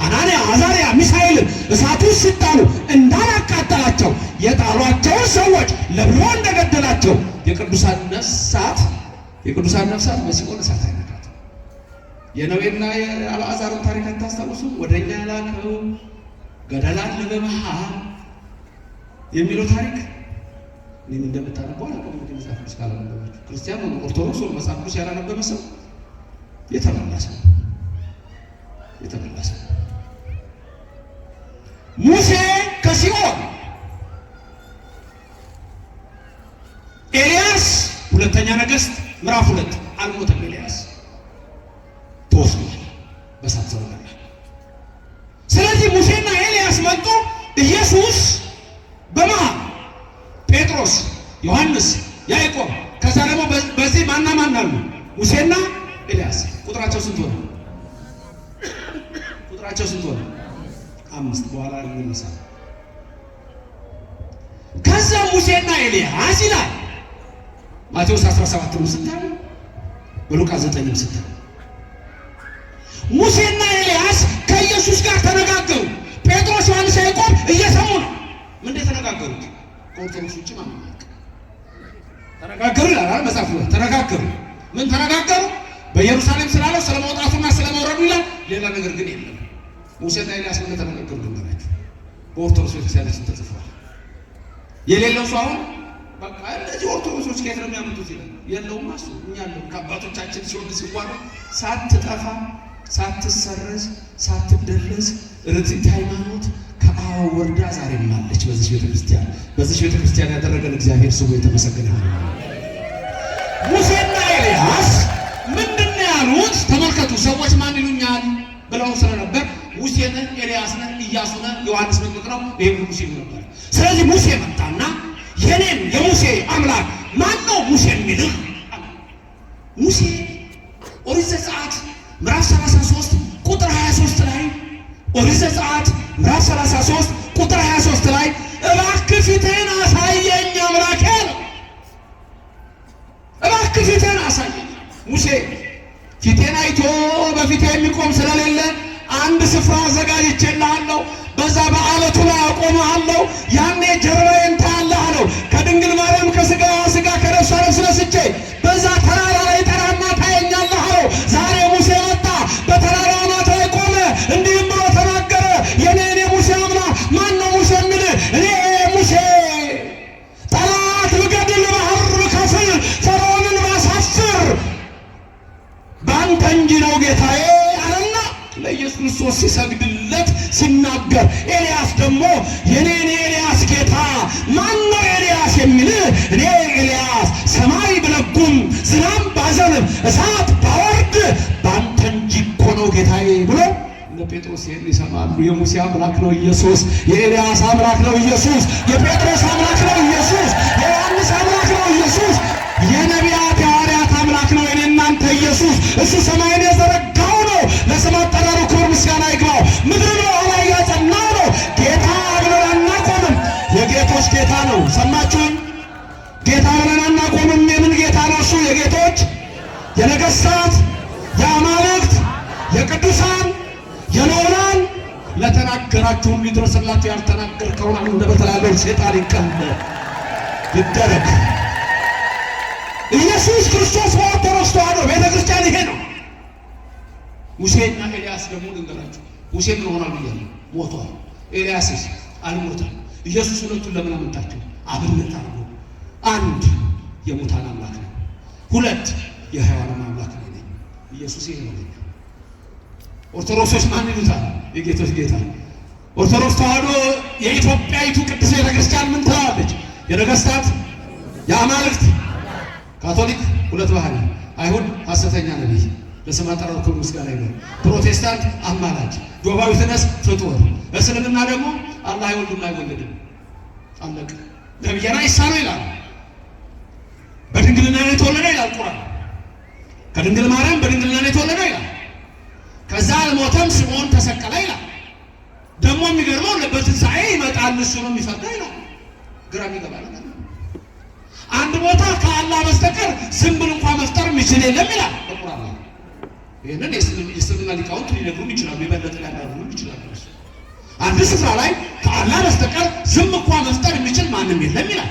አናንያ አዛርያ ሚሳኤልን እሳቱ ሲጣሉ እንዳላቃጠላቸው የጣሏቸውን ሰዎች ለብሎ እንደገደላቸው የቅዱሳን ነፍሳት በሲኦል እሳት አይነካት። የነዌና የአልዓዛርን ታሪክ አታስታውሱ? ወደኛ ያላከው ገደላት ለበመሃል የሚለው ታሪክ እኔም እንደምታነበው አላውቅም። እንግዲህ መጽሐፍ ቅዱስ ካላነበባችሁ ክርስቲያን ሆኖ ኦርቶዶክስ ሆኖ መጽሐፍ ቅዱስ ያላነበበ ሰው የተበላሰ ሙሴ ከሲኦል ኤልያስ ሁለተኛ ነገሥት ምዕራፍ 2 አልሞተም። ኤልያስ ተወስዷል በእሳት ሰረገላ። ስለዚህ ሙሴና ኤልያስ መጡ። ኢየሱስ በመሃል ጴጥሮስ፣ ዮሐንስ፣ ያዕቆብ ከዛ ደግሞ በዚህ ማን አሉ? ሙሴና ኤልያስ። ቁጥራቸው ስንት ሆነ? 5 በኋላ ይነሳል። ከዛ ሙሴና ኤልያስ ይላል ማቴዎስ 17 ስታዩ፣ በሉቃስ 9 ስታዩ ሙሴና ኤልያስ ከኢየሱስ ጋር ተነጋገሩ። ጴጥሮስ፣ ዮሐንስ፣ ያዕቆብ እየሰሙ ነው። ምን ተነጋገሩት? ከኦርቶዶክስ ውጭ ማንኛውም ተነጋገሩ ይላል መጽሐፍ ነው። ተነጋገሩ። ምን ተነጋገሩ? በኢየሩሳሌም ስላለው ስለመውጣቱና ስለመውረዱ ይላል። ሌላ ነገር ግን የለም። ሙሴና ኤልያስ ምን ተነጋገሩ? ልንገራችሁ። በኦርቶዶክስ ቤተክርስቲያን ተጽፏል። የሌለው ሰው አሁን በቃ እንደዚህ ኦርቶዶክሶች ከየት ነው የሚያመጡት ይላል። የለውም እሱ እኛ አለው። ከአባቶቻችን ሲወርድ ሲዋረድ ሳትጠፋ ሳትሰረዝ ሳትደለዝ ርትዕት ሃይማኖት ከአብ ወርዳ ዛሬም አለች በዚህ ቤተክርስቲያን ያደረገን እግዚአብሔር ስሙ የተመሰገነ ይሁን። ሙሴና ኤልያስ ምንድን ነው ያሉት? ተመልከቱ። ሰዎች ማን ይሉኛል ብለው ስለነበር ሙሴ ነህ፣ ኤልያስ ነህ፣ ኢያሱ ነህ፣ ዮሐንስ መጥምቅ ነው ይሄ ሙሴ ነበር። ስለዚህ ሙሴ መጣና የኔን የሙሴ አምላክ ማን ነው ሙሴ የሚልህ? ሙሴ ኦሪት ዘጸአት ምዕራፍ 33 ቁጥር 23 ላይ ኦሪት ዘጸአት ምዕራፍ 33 ቁጥር 23 ላይ እባክህ ፊትህን አሳየኝ አምላኬ ነው። እባክህ ፊትህን አሳየኝ። ሙሴ ፊቴን አይቶ በፊቴ የሚቆም ስለሌለ አንድ ስፍራ አዘጋጅቼልሃለሁ፣ በዛ በዓለቱ ላይ አቆምሃለሁ፣ ያኔ ጀርባዬን ታያለህ አለው። ከድንግል ማርያም ከሥጋዋ ሥጋ ከነፍሷ ነፍስ ነስቼ በዛ ተራራ ላይ ጠራና ታየኛለህ አለው። ዛሬ ሙሴ መጣ፣ በተራራ አናት ላይ ቆመ፣ እንዲህም ብሎ ተናገረ። የኔን የሙሴ አምላክ ማን ነው ሙሴ የሚልህ? እኔ ሙሴ ጠላት ብገድል፣ ባህር ብከፍል፣ ፈርዖንን ባሳፍር በአንተ እንጂ ነው ጌታዬ አለና ለኢየሱስ ክርስቶስ ሲሰግድለት ሲናገር፣ ኤልያስ ደግሞ የኔን የኤልያስ ጌታ ማን ነው ኤልያስ የሚልህ? እኔ ኤልያስ ሰማይ ብለጉም ዝናብ ባዘንብ እሳት ባወርድ በአንተ እንጂ እኮ ነው ጌታዬ ብሎ እነ ጴጥሮስ ይህን ይሰማሉ። የሙሴ አምላክ ነው ኢየሱስ፣ የኤልያስ አምላክ ነው ኢየሱስ፣ የጴጥሮስ አምላክ ነው ኢየሱስ፣ የዮሐንስ አምላክ ነው ኢየሱስ፣ የነቢያት የሐዋርያት አምላክ ነው የኔ እናንተ ኢየሱስ። እሱ ሰማይን የዘረጋው ነው፣ ለስም አጠራሩ ክብር ምስጋና ይግባው። ምድርን በኋላ ያጸናው ነው። ጌታ ብለን አናቆምም፣ የጌቶች ጌታ ነው። ሰማችሁኝ? ጌታ ብለን አናቆምም። የምን ጌታ ነው እሱ? የጌቶች የነገሥታት የአማልክት የቅዱሳን የልዑላን። ለተናገራችሁ ሁሉ ይድረስላችሁ። ያልተናገርከውን አንደበት ላለው ሰይጣን ይደረግ። ኢየሱስ ክርስቶስ በኦርቶዶክስ ተዋሕዶ ቤተክርስቲያን ይሄ ነው። ሙሴና ኤልያስ ደግሞ ልንገራችሁ። ሙሴ ምን ሆኗል ብያለሁ? ሞቷል። ኤልያስስ አልሞተም። ኢየሱስ ሁለቱን ለምን አመጣቸው? አብነት አድርጎ አንድ የሙታን አምላክ ነው፣ ሁለት የሕያዋን አምላክ ነው። ኢየሱስ ይሄ ነው። ኦርቶዶክሶች ማን ይሉታል? የጌቶች ጌታ። ኦርቶዶክስ ተዋሕዶ የኢትዮጵያዊቱ ቅድስት ቤተክርስቲያን ምን ትላለች? የነገስታት የአማልክት፣ ካቶሊክ ሁለት ባህሪ፣ አይሁድ ሐሰተኛ ነቢይ ለስም አጠራሩ ክብር ምስጋና ይሁን፣ ፕሮቴስታንት አማላጅ፣ ጆባዊ ዊትነስ ፍጡር፣ እስልምና ደግሞ አላህ አይወልድም አይወለድም አለቀ። ነቢያና ኢሳ ነው ይላል። በድንግልና ነው የተወለደ ይላል ቁርአን። ከድንግል ማርያም በድንግልና ነው የተወለደ ይላል። ከዛ አልሞተም ስምዖን ተሰቀለ ይላል። ደግሞ የሚገርመው በትንሣኤ ይመጣል እሱ ነው የሚፈርደው ይላል። ግራ የሚገባ ነገር። አንድ ቦታ ከአላህ በስተቀር ዝንብል እንኳን መፍጠር የሚችል የለም ይላል በቁርአን ላይ። ይህንን የእስልምና ሊቃውንት ሊነግሩን ይችላሉ፣ የበለጠ ሊያብራሩን ይችላሉ። አንድ ስፍራ ላይ ከአላህ በስተቀር ዝም እንኳን መፍጠር የሚችል ማንም የለም ይላል።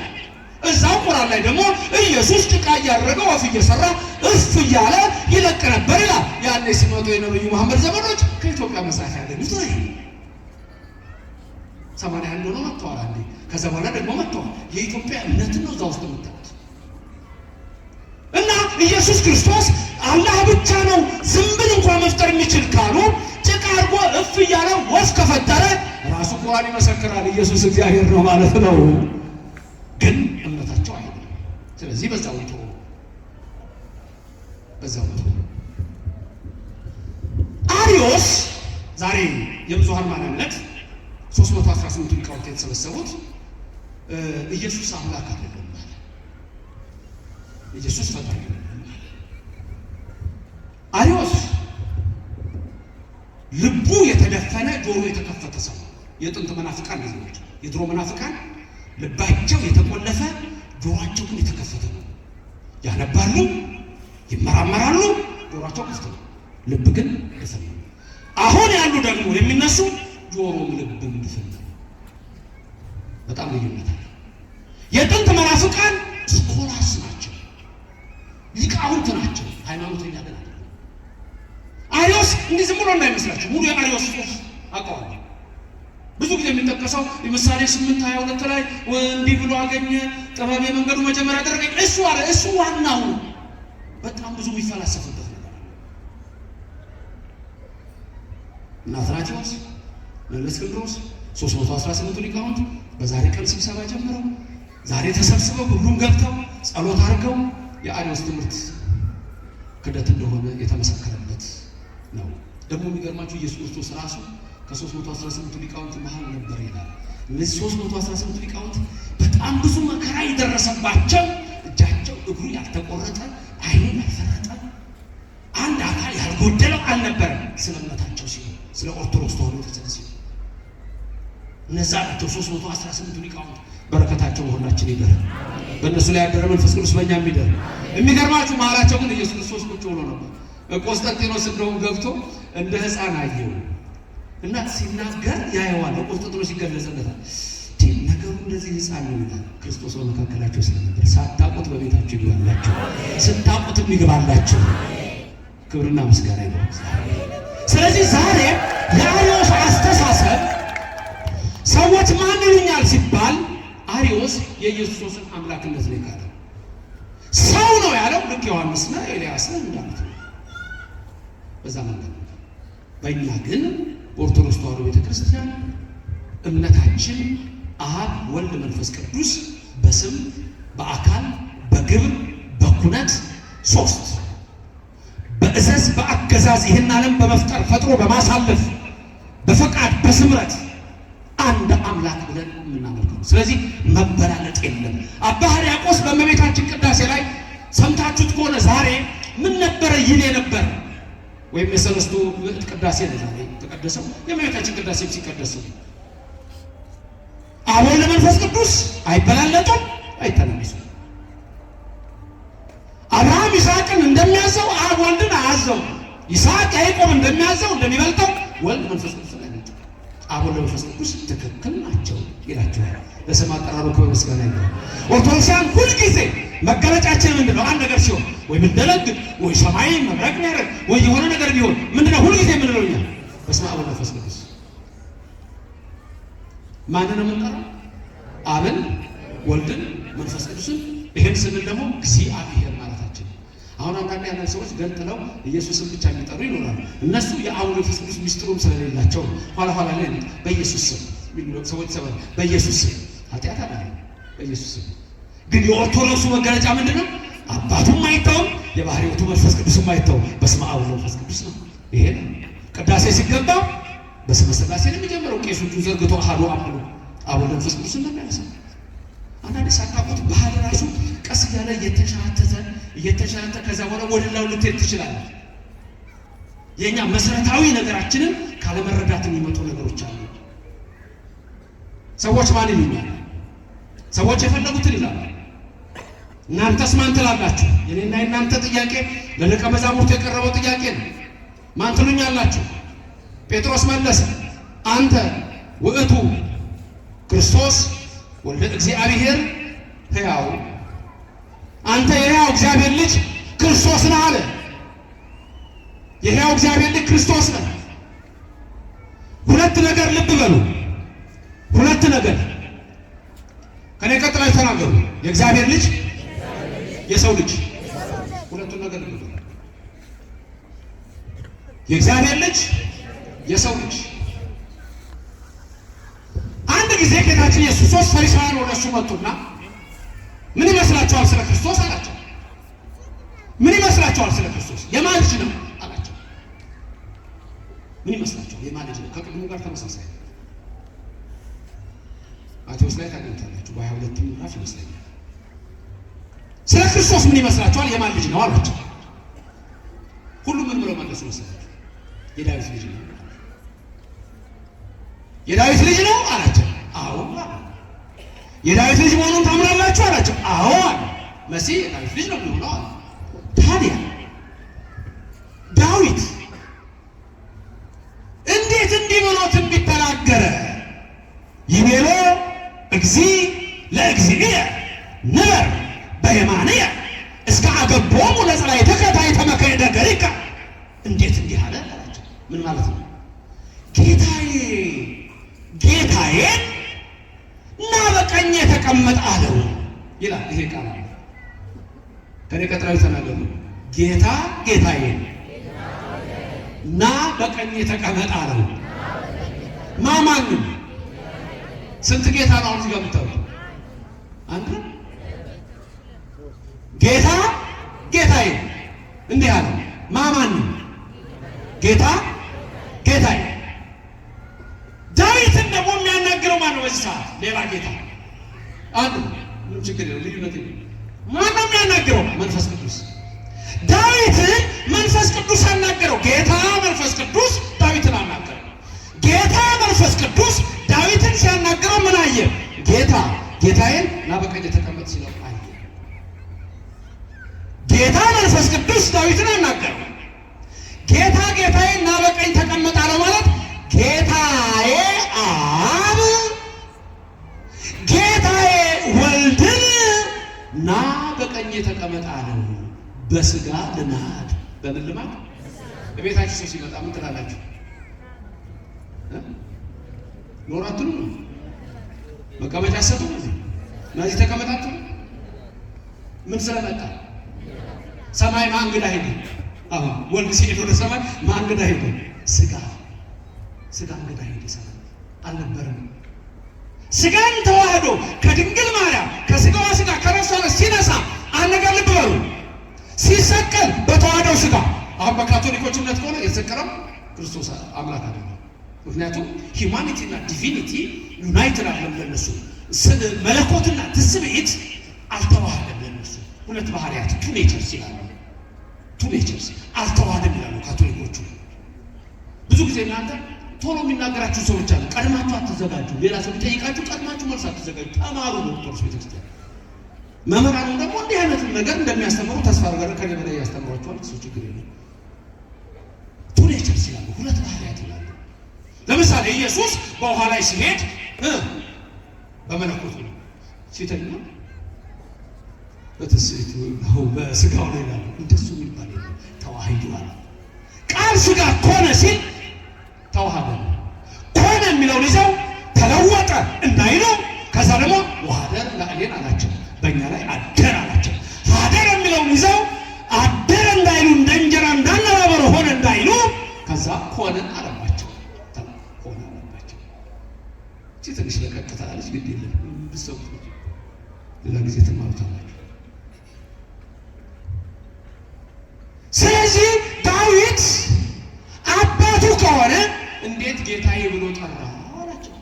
እዛው ቁርአን ላይ ደግሞ ኢየሱስ ጭቃ እያደረገ ወፍ እየሰራ እፍ እያለ ይለቅ ነበር ይላል። ያኔ ሲመጡ የነብዩ መሐመድ ዘመኖች ከኢትዮጵያ መጽሐፍ ያገኙት ነው። 81 ሆኖ መጥተዋል። አንዴ ከዛ በኋላ ደግሞ መጥተዋል። የኢትዮጵያ እምነት ነው እዛ ውስጥ የምታዩት። እና ኢየሱስ ክርስቶስ አላህ ብቻ ነው ዝንብል እንኳን መፍጠር የሚችል ካሉ ጭቃ አድርጎ እፍ እያለ ወፍ ከፈጠረ ራሱ ቁርአን ይመሰክራል ኢየሱስ እግዚአብሔር ነው ማለት ነው። ግን እምነታቸው አይደለም። ስለዚህ በዛው አሪዮስ ዛሬ የብዙሃን ማርያም ዕለት 318 ሊቃውንት የተሰበሰቡት ኢየሱስ አምላክ አይደለም ማለት ኢየሱስ ፈጣሪ አይደለም። አሪዮስ ልቡ የተደፈነ ጆሮ የተከፈተ ሰው። የጥንት መናፍቃን ናቸው። የድሮ መናፍቃን ልባቸው የተቆለፈ ጆሮአቸው ግን የተከፈተ ነው። ያነባሉ፣ ይመራመራሉ፣ ጆሮአቸው ክፍት ነው፣ ልብ ግን ድፍን ነው። አሁን ያሉ ደግሞ የሚነሱ ጆሮም ልብም ድፍን ነው። በጣም ልዩነት አለ። የጥንት መናፍቃን ስኮላርስ ናቸው፣ ሊቃውንት ናቸው፣ ሃይማኖተኛ ግን አይደለም። አሪዮስ እንዲህ ዝም ብሎ እንዳይመስላችሁ ሙሉ የአሪዮስ ጽሑፍ አውቀዋለሁ። ብዙ ጊዜ የሚጠቀሰው ምሳሌ 8:22 ላይ እንዲህ ብሎ አገኘ ጥበብ የመንገዱ መጀመሪያ አደረገኝ እሱ አለ። እሱ ዋናው በጣም ብዙ የሚፈላሰፍበት ነገር አለ። እና አትናቴዎስ ለእስክንድሮስ 318 ሊቃውንት በዛሬ ቀን ስብሰባ ጀምረው ዛሬ ተሰብስበው ሁሉም ገብተው ጸሎት አድርገው የአሪዮስ ትምህርት ክደት እንደሆነ የተመሰከረበት ነው። ደግሞ የሚገርማችሁ ኢየሱስ ክርስቶስ ራሱ ከ318 ሊቃውንት መሃል ነበር ይላል። እነዚህ 318 ሊቃውንት በጣም ብዙ መከራ የደረሰባቸው፣ እጃቸው እግሩ ያልተቆረጠ፣ ዓይኑ ያልፈረጠ፣ አንድ አካል ያልጎደለው አልነበረም። ስለ እምነታቸው ሲሆን ስለ ኦርቶዶክስ ተዋሕዶ ቤተክርስቲያን እነዛ ናቸው 318 ሊቃውንት። በረከታቸው በሁላችን ይደር። በእነሱ ላይ ያደረ መንፈስ ቅዱስ በእኛም ይደር። የሚገርማችሁ መሀላቸው ግን ኢየሱስ ክርስቶስ ቁጭ ብሎ ነበር። ቆስጠንጢኖስ እንደውም ገብቶ እንደ ሕፃን አየው እና ሲናገር ያየዋል። ቆስጠንጢኖስ ይገለጽለታል። ነገሩ እንደዚህ ሕፃን ነው ይላል። ክርስቶስ በመካከላቸው ስለነበር ሳታውቁት በቤታችሁ ይግባላችሁ፣ ስታውቁትም ይግባላችሁ። ክብርና ምስጋና ይሁን። ስለዚህ ዛሬ የአሪዮስ አስተሳሰብ ሰዎች ማን ይሉኛል ሲባል አሪዮስ የኢየሱስን አምላክነት ነው የካደው። ሰው ነው ያለው ልክ ዮሐንስና ኤልያስን እንዳሉት በዛ መንገድ። በእኛ ግን በኦርቶዶክስ ተዋሕዶ ቤተክርስቲያን እምነታችን አብ ወልድ መንፈስ ቅዱስ በስም በአካል በግብር በኩነት ሶስት በእዘዝ በአገዛዝ ይህን ዓለም በመፍጠር ፈጥሮ በማሳለፍ በፈቃድ በስምረት አንድ አምላክ ብለን የምናመልከው። ስለዚህ መበላለጥ የለም። አባ ሕርያቆስ በእመቤታችን ቅዳሴ ላይ ሰምታችሁት ከሆነ ዛሬ ምን ነበረ ይል የነበረ ወይም የሰለስቱ ምዕት ቅዳሴ ነው ዛሬ ተቀደሰው። የእመቤታችን ቅዳሴ ሲቀደስ አብ ወልድ መንፈስ ቅዱስ አይበላለጡም፣ አይተናነሱም። አብርሃም ይስሐቅን እንደሚያዘው አብ ወልድን አያዘው። ይስሐቅ ያዕቆብ እንደሚያዘው እንደሚበልጠው ወልድ መንፈስ ቅዱስ አብ ወልድ መንፈስ ቅዱስ ትክክል ናቸው ይላቸዋል። ለስም አጠራሩ ክብር ምስጋና ይሁን። ኦርቶዶክሳውያን ሁልጊዜ መገለጫችን ምንድነው? አንድ ነገር ሲሆን ወይ ምንደለግጥ ወይ ሰማይ መብረቅ ቢያደርግ ወይ የሆነ ነገር ቢሆን ምንድነው ሁልጊዜ የምንለው እኛ? በስመ አብ ወወልድ ወመንፈስ ቅዱስ። ማንን ነው የምንጠራው? አብን፣ ወልድን፣ መንፈስ ቅዱስን። ይሄን ስንል ደግሞ እግዚአብሔር ማለታችን። አሁን አሁን አንዳንድ ያለ ሰዎች ገንጥለው ኢየሱስን ብቻ የሚጠሩ ይኖራሉ። እነሱ የአቡነ መንፈስ ቅዱስ ሚስጥሩም ስለሌላቸው ኋላ ላይ በኢየሱስ ስም የሚሉ ሰዎች ሰበብ በኢየሱስ ስም ኃጢአት አለ። በኢየሱስ ስም ግን የኦርቶዶክሱ መገለጫ ምንድነው? አባቱም አይተውም የባህሪውቱ መንፈስ ቅዱስም አይተውም። በስመ አብ ወወልድ ወመንፈስ ቅዱስ ነው። ይሄ ነው ቅዳሴ ሲገባ በስመ ሥላሴ ነው የሚጀምረው። ቄሶቹ ዘርግቶ አሐዱ አምልኮ አብ ወልድ መንፈስ ቅዱስ ነው የሚያነሳው። አንዳንድ ሳታውቁት ባህል ራሱ ቀስ እያለ እየተሻተ ከዛ በኋላ ወደ ሌላው ልትሄድ ትችላለህ። የኛ መሰረታዊ ነገራችንን ካለመረዳት የሚመጡ ነገሮች አሉ። ሰዎች ማን ይሉኛል? ሰዎች የፈለጉትን ይላሉ። እናንተስ ማን ትላላችሁ? የኔና የእናንተ ጥያቄ ለደቀ መዛሙርቱ የቀረበው ጥያቄ ነው። ማን ትሉኛላችሁ? ጴጥሮስ መለሰ፣ አንተ ውእቱ ክርስቶስ ወልደ እግዚአብሔር ሕያው፣ አንተ የሕያው እግዚአብሔር ልጅ ክርስቶስ ነህ አለ። የሕያው እግዚአብሔር ልጅ ክርስቶስ ነህ። ሁለት ነገር ልብ በሉ፣ ሁለት ነገር ከኔ ቀጥላችሁ ተናገሩ። የእግዚአብሔር ልጅ፣ የሰው ልጅ፣ ሁለቱን ነገር ልብ በሉ። የእግዚአብሔር ልጅ፣ የሰው ልጅ። አንድ ጊዜ ጌታችን ኢየሱስ ሶስት ፈሪሳውያን ወደ እሱ መጡና ምን ይመስላችኋል ስለ ክርስቶስ አላቸው። ምን ይመስላችኋል ስለ ክርስቶስ? የማን ልጅ ነው አላቸው። ምን ይመስላችኋል? የማን ልጅ ነው? ከቅድሙ ጋር ተመሳሳይ ማቴዎስ ላይ ታገኙታላችሁ። በ22 ምዕራፍ ይመስለኛል። ስለ ክርስቶስ ምን ይመስላችኋል? የማን ልጅ ነው አላቸው። ሁሉም ምን ብለው መለሱ መሰላችሁ? የዳዊት ልጅ ነው። የዳዊት ልጅ ነው አላቸው። አዎ አሉ። የዳዊት ልጅ መሆኑን ታምናላችሁ አላቸው። አዎ አሉ። መሲህ የዳዊት ልጅ ነው የሚሆነው አሉ። ታዲያ ዳዊት እንዴት እንዲህ ብሎ ትንቢት ተናገረ? ይቤሎ እግዚእ ለእግዚእየ ንበር በየማንየ እስከ አገቦሙ ለጸላእትከ ታሕተ መክየደ ገሪከ። እንዴት እንዲህ አለ አላቸው። ምን ማለት ነው? ጌታዬን ና በቀኜ ተቀመጥ አለው ይላል። ይሄ ቃል ከኔ ቀጥላችሁ ተናገሩ። ጌታዬን ና በቀኜ ተቀመጥ አለው። ማንም ስንት ጌታ ነው እዚህ ጋር የምታውቁት? አንተ ጌታዬ እንዲህ አለ። ማንም ጌታዬ። ዳዊትን ደግሞ የሚያናግረው ማን ነው? በዚህ ሰዓት ሌላ ጌታ አንዱ ምንም ችግር የለም፣ ልዩነት የለም። ማን ነው የሚያናግረው? መንፈስ ቅዱስ። ዳዊትን መንፈስ ቅዱስ አናገረው። ጌታ መንፈስ ቅዱስ ዳዊትን አናገረው። ጌታ መንፈስ ቅዱስ ዳዊትን ሲያናግረው ምን አየ? ጌታዬን ና በቀኜ ተቀመጥ ሲለው አየ። ጌታ መንፈስ ቅዱስ ዳዊትን አናገረው። ጌታዬን ና በቀኝ ተቀመጥ አለው ማለት ጌታዬ አብ ጌታዬ ወልድን ና በቀኝ ተቀመጥ አለው። በስጋ ልማድ በምን ልማድ? በቤታችሁ ሰው ሲመጣ ምን ትላላችሁ? ኖራችሁ ነው መቀመጫ ሰጡ እዚህ ተቀመጣችሁ። ምን ስለመጣ? ሰማይ ማን እንግዳ ሄደ? አሁን ወልድ ሲሄድ ወደ ሰማይ ማን እንግዳ ሄደ? ስጋ እንግዳ ሄደ። ሰማይ አልነበረም። ስጋን ተዋህዶ ከድንግል ማርያም ከስጋዋ ስጋ ከነፍሷ ሲነሳ አንድ ነገር ልብ በሉ። ሲሰቀል በተዋህደው ስጋ። አሁን በካቶሊኮች እምነት ከሆነ የተሰቀለው ክርስቶስ አምላክ አይደለም። ምክንያቱም ሂውማኒቲ እና ዲቪኒቲ ዩናይትድ አይደለም ለነሱ። መለኮትና ትስብእት አልተዋሃደም ለነሱ። ሁለት ባህሪያት ቱ ኔቸርስ ይላሉ። ቱ ኔቸርስ አልተዋሃደም ይላሉ ካቶሊኮቹ። ብዙ ጊዜ እናንተ ቶሎ የሚናገራችሁ ሰዎች አሉ። ቀድማችሁ አትዘጋጁ። ሌላ ሰው ቢጠይቃችሁ ቀድማችሁ መልስ አትዘጋጁ። ተማሩ። ኦርቶዶክስ ቤተክርስቲያን መምህራኑ ደግሞ እንዲህ አይነቱ ነገር እንደሚያስተምሩ ተስፋ አድርጋለሁ። ከኔ በላይ ያስተምሯቸዋል። እሱ ችግር የለም። ቱ ኔቸርስ ይላሉ። ሁለት ባህሪያት ይላሉ። ለምሳሌ ኢየሱስ በውሃ ላይ ሲሄድ በመለኮቱ ነው። ሲተኛ በትስብእቱ ነው፣ በስጋው ነው ይላሉ። እንደሱ የሚባል ተዋህዷል። ቃል ስጋ ኮነ ሲል ተዋህደ። ኮነ የሚለውን ይዘው ተለወጠ እንዳይለው። ከዛ ደግሞ ወሀደር ላዕሌን አላቸው፣ በእኛ ላይ አደር አላቸው። ሀደር የሚለውን ይዘው አደረ ሌላ ጊዜ ትማሩታላችሁ። ስለዚህ ዳዊት አባቱ ከሆነ እንዴት ጌታዬ ብሎ ጠራ አላቸው።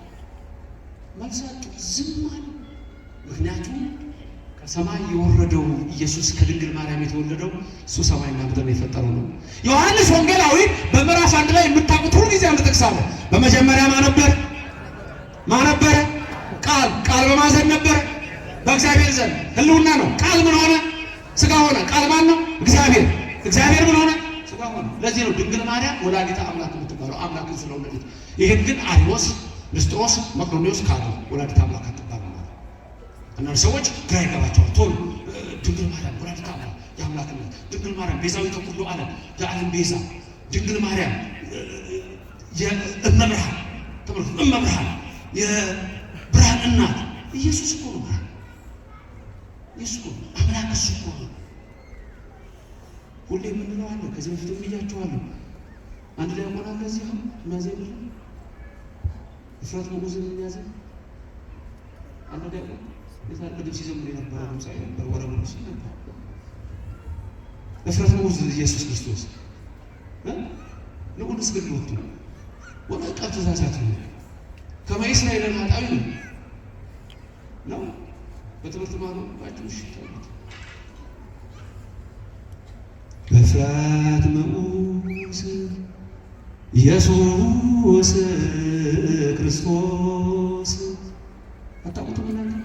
መልሳቸው ዝም አለ። ምክንያቱም ከሰማይ የወረደው ኢየሱስ ከድንግል ማርያም የተወለደው እሱ ሰማይና ምድርን የፈጠረው ነው። ዮሐንስ ወንጌላዊ በምዕራፍ 1 ላይ የምታውቁት ሁሉ ጊዜ አንድ ጥቅስ አለ። በመጀመሪያ ማን ነበረ? ቃል በማዘን ነበረ፣ በእግዚአብሔር ዘንድ ሕልውና ነው። ቃል ምን ሆነ? ሥጋ ሆነ። ቃል ማን ነው? እግዚአብሔር ምን ሆነ? ሥጋ ሆነ። ለዚህ ነው ድንግል ማርያም ወላዲተ አምላክ የምትባለው፣ አምላክን ስለወለደች። ይህን ግን አሪዎስ፣ ንስጥሮስ፣ መቅዶንዮስ ካዱ። ወላዲተ አምላክ አትባልም ማለት እነዚህ ሰዎች ግራ ይገባቸዋል። ቶሎ ድንግል ማርያም ወላዲተ አምላክ የአምላክ እናት፣ ድንግል ማርያም ቤዛዊተ ኩሉ ዓለም የዓለም ቤዛ፣ ድንግል ማርያም የእመብርሃን ተብሎ እመብርሃን የብርሃን እናት። ኢየሱስ እኮ ነው ብርሃን። ኢየሱስ እኮ አምላክ እሱ እኮ ነው። ሁሌ የምንለው አለ። ከዚህ በፊት ብያችኋለሁ። አንድ ላይ ሆና ከዚህ አሁን የሚያዘኝ እፍረት ንጉሥን የሚያዘኝ አንድ ላይ የታለ ቅድም ሲዘምር የነበረ ድምፃዊ ነበር። ወረብ ንጉሥ ነበር። እፍረት ንጉሥ ኢየሱስ ክርስቶስ ንጉሥ ግን ወጥቶ ወደ ቃል ተሳሳተ ነው። ከማይስራኤል ኃጣዊ ነው በትምህርት ማለባችሁ ይሽታሉት በፍራት ንጉሥ ኢየሱስ ክርስቶስ አታውቁት ምናምን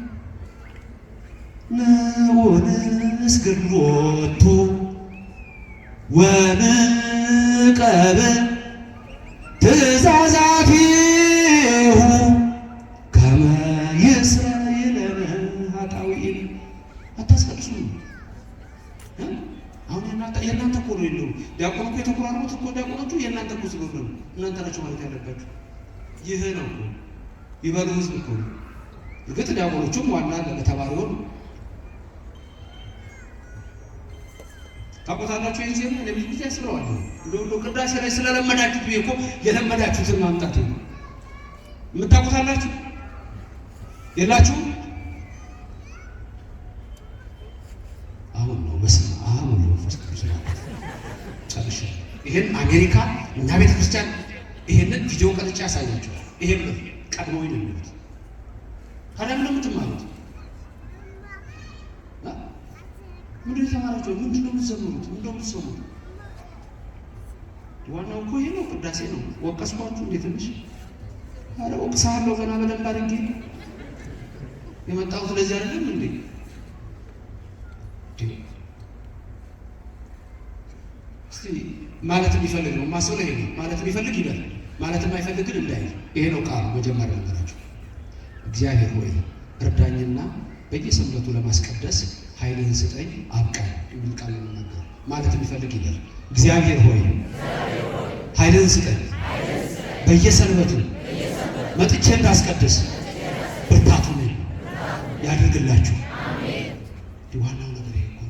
ንጉሥ ግን ወጥቶ ወንቀበ ትእዛዛቲሁ ከመ ይስራኤል ኃጣውኢነ። አታስቀድሱ። አሁን የእናንተ እኮ ነው የለው። ዲያቆኑ እኮ የተቆራረጡት እኮ ዲያቆኖቹ የእናንተ እኮ ስለሆነ ነው። እናንተ ናቸው ማለት ያለባችሁ። ይህ ነው እኮ ይበሉ ህዝብ እኮ ነው። እርግጥ ዲያቆኖቹም ዋና ለተባሪው ነው። ታውቁታላችሁ። ይህን ዜና ለብዙ ጊዜ ያስብለዋለሁ። እንደው ቅዳሴ ላይ ስለለመዳችሁት እኮ የለመዳችሁትን ማምጣት ነው። የምታውቁታላችሁ የላችሁ? አሁን ነው በስመ አብ ወወልድ ወመንፈስ ቅዱስ ጨርሼ። ይሄን አሜሪካ እኛ ቤተክርስቲያን ይሄንን ቪዲዮ ቀርጬ ያሳያችኋል። ይሄን ቀድሞ ይልሉት ታዲያ ምን የምትማሩት ምንድን የተማራችሁ? ምንድን ነው የምትዘምሩት? ምንድን ነው የምትሰሙት? ዋናው እኮ ይሄ ነው፣ ቅዳሴ ነው። ወቀስኳችሁ እንዴ ትንሽ? ኧረ ወቅሳለሁ ገና በደንብ አድርጌ የመጣሁት ለዚህ አይደለም እንዴ? እስቲ ማለት የሚፈልግ ነው ማሰው ላይ ነው ማለት የሚፈልግ ይላል፣ ማለት የማይፈልግ ግን እንዳይል። ይሄ ነው ቃሉ። መጀመሪያ ነገራችሁ እግዚአብሔር ሆይ እርዳኝና በየሰንበቱ ለማስቀደስ ኃይልን ስጠኝ አብቃኝ የሚል ቃል ነው ነገር ማለት የሚፈልግ ይላል። እግዚአብሔር ሆይ ኃይልን ስጠኝ በየሰንበቱ መጥቼ እንዳስቀድስ ብርታቱን ያድርግላችሁ። አሜን። ዋናው ነገር ይሄ ነው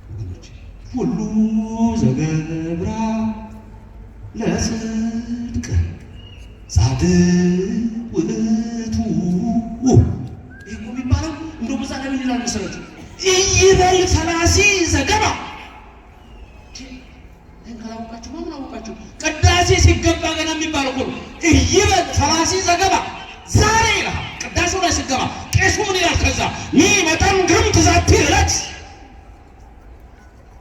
ወገኖች። ሁሉ ዘገብራ ለጽድቅ ጻድቅ ውእቱ ይሄ የሚባለው እንደው በዛ ላይ ምን ይላል መሰረት ይበል ፈላሲ ዘገባ። ካላወቃችሁ ማን አወቃችሁ? ቅዳሴ ሲገባ ገና የሚባለው እኮ ይበል ፈላሲ ዘገባ። ዛሬ ይላል ቅዳሴው ላይ ሲገባ ቄሱ ምን ይላል? ከዛ ሚመጣን ግርም ትዛቲ ዕለት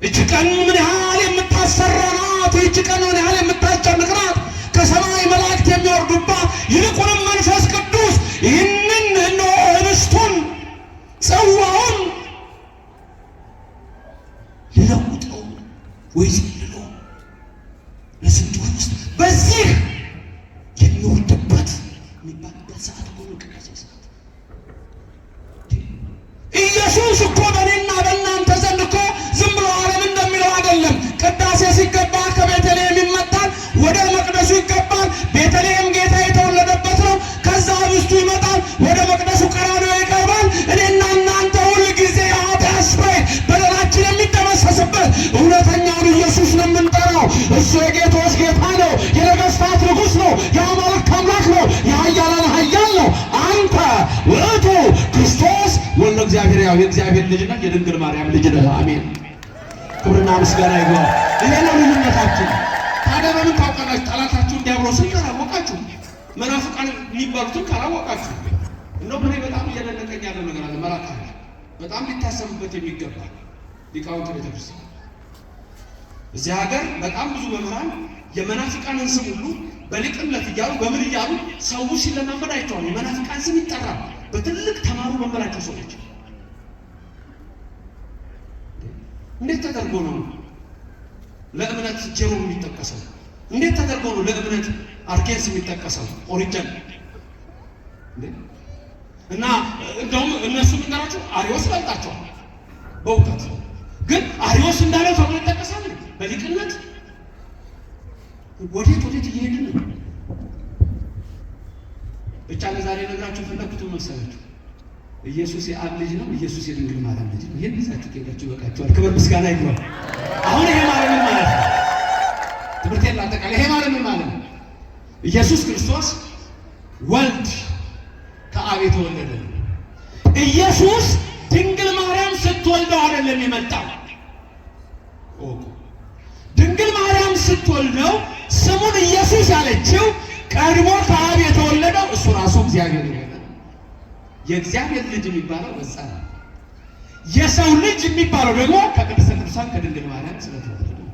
እጅ ቀን ምን ያህል የምታሰራ ናት፣ እጅ ቀን ምን ያህል የምታስጨንቅ ናት፣ ከሰማይ መላእክት የሚወርዱባት ይልቁንም መንፈስ ቅዱስ ይህንን እነሆ ህብስቱን ጽዋውን ሊለውጠው ወይስ ሊሎ ለስንቱ ውስጥ በዚህ የሚወርድበት የሚባልበት ሰዓት ሆኖ ቅዳሴ ሰዓት ኢየሱስ እኮ በእኔና በእናንተ ዘንድ እኮ ዝም ብሎ ዓለም እንደሚለው አይደለም። ቅዳሴ ሲገባ ከቤተልሔም ይመጣል፣ ወደ መቅደሱ ይገባል። ቤተልሔም ጌታ የተወለደበት ነው። ከዛ ህብስቱ ይመጣል፣ ወደ መቅደሱ ቀራንዮ ይቀርባል። እኔና እናንተ ሁል ጊዜ ኃጢአት ስርየት በደላችን የሚደመሰስበት እውነተኛውን ኢየሱስ ነው የምንጠራው። የእግዚአብሔር ልጅ ነህ፣ የድንግል ማርያም ልጅ ነህ። አሜን። ክብርና ምስጋና ይግባው። ይሄ ነው ልዩነታችን። ታዲያ በምን ታውቃላችሁ? ጠላታችሁን ዲያብሎስን ካላወቃችሁ፣ መናፍቃን የሚባሉትን ካላወቃችሁ። እንደው እኔ በጣም እየደነቀኝ ያለ ነገር አለ። መላካ በጣም ሊታሰብበት የሚገባ ሊቃውንት ቤተክርስቲያን እዚህ ሀገር በጣም ብዙ መምህራን የመናፍቃንን ስም ሁሉ በሊቅነት እያሉ በምን እያሉ ሰው ሲለማመድ አይተዋል። የመናፍቃን ስም ይጠራል። በትልቅ ተማሩ መምህራቸው ሰዎች እንዴት ተደርጎ ነው ለእምነት ጀሮም የሚጠቀሰው? እንዴት ተደርጎ ነው ለእምነት አርኬንስ የሚጠቀሰው? ኦሪጅን እና እንደውም እነሱ ምንጠራቸው አሪዮስ በልጣቸዋል በእውቀት ግን አሪዮስ እንዳለው ተብሎ ይጠቀሳል በሊቅነት። ወዴት እየሄድን ነው? ብቻ ለዛሬ ነግራችሁ ፈለኩት መሰላችሁ። ኢየሱስ የአብ ልጅ ነው፣ ኢየሱስ የድንግል ማርያም ልጅ ነው። ይሄን ይዛችሁ ከሄዳችሁ ይበቃችኋል። ክብር ምስጋና ይግባው። አሁን ይሄ ማለት ምን ማለት ነው? ትምህርቴን ላጠቃላይ። ይሄ ማለት ምን ማለት ነው? ኢየሱስ ክርስቶስ ወልድ ከአብ የተወለደ ነው። ኢየሱስ ድንግል ማርያም ስትወልደው አይደለም የመጣው። ድንግል ማርያም ስትወልደው ስሙን ኢየሱስ ያለችው ቀድሞ ከአብ የተወለደው እሱ ራሱ እግዚአብሔር ነው። የእግዚአብሔር ልጅ የሚባለው በዛ ነው። የሰው ልጅ የሚባለው ደግሞ ከቅድስተ ቅዱሳን ከድንግል ማርያም ስለተወለደ ነው።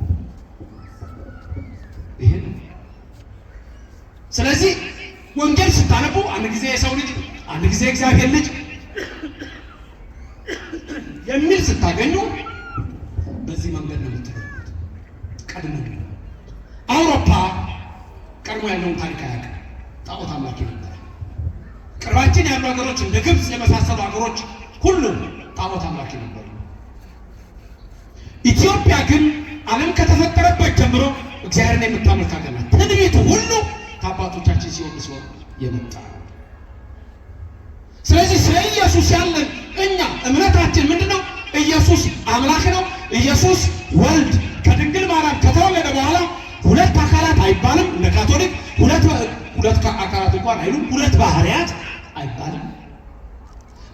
ይሄ ነው። ስለዚህ ወንጌል ስታነቡ አንድ ጊዜ የሰው ልጅ አንድ ጊዜ እግዚአብሔር ልጅ የሚል ስታገኙ በዚህ መንገድ ነው የምትረዱት። ቀድሞ አውሮፓ ቀድሞ ያለውን ታሪክ አያውቅም። ጣዖት አምላኪ ነበር። ቅርባችን ያሉ ሀገሮች እንደ ግብፅ የመሳሰሉ ሀገሮች ሁሉ ጣዖት አምላኪ ነበሩ። ኢትዮጵያ ግን ዓለም ከተፈጠረበት ጀምሮ እግዚአብሔርን የምታመልክ ሀገር ናት። ትንቢቱ ሁሉ ከአባቶቻችን ሲወርድ የመጣ። ስለዚህ ስለ ኢየሱስ ያለን እኛ እምነታችን ምንድነው? ኢየሱስ አምላክ ነው። ኢየሱስ ወልድ ከድንግል ማርያም ከተወለደ በኋላ ሁለት አካላት አይባልም። እንደ ካቶሊክ ሁለት አካላት እንኳን አይሉም። ሁለት ባህሪያት አይባልም።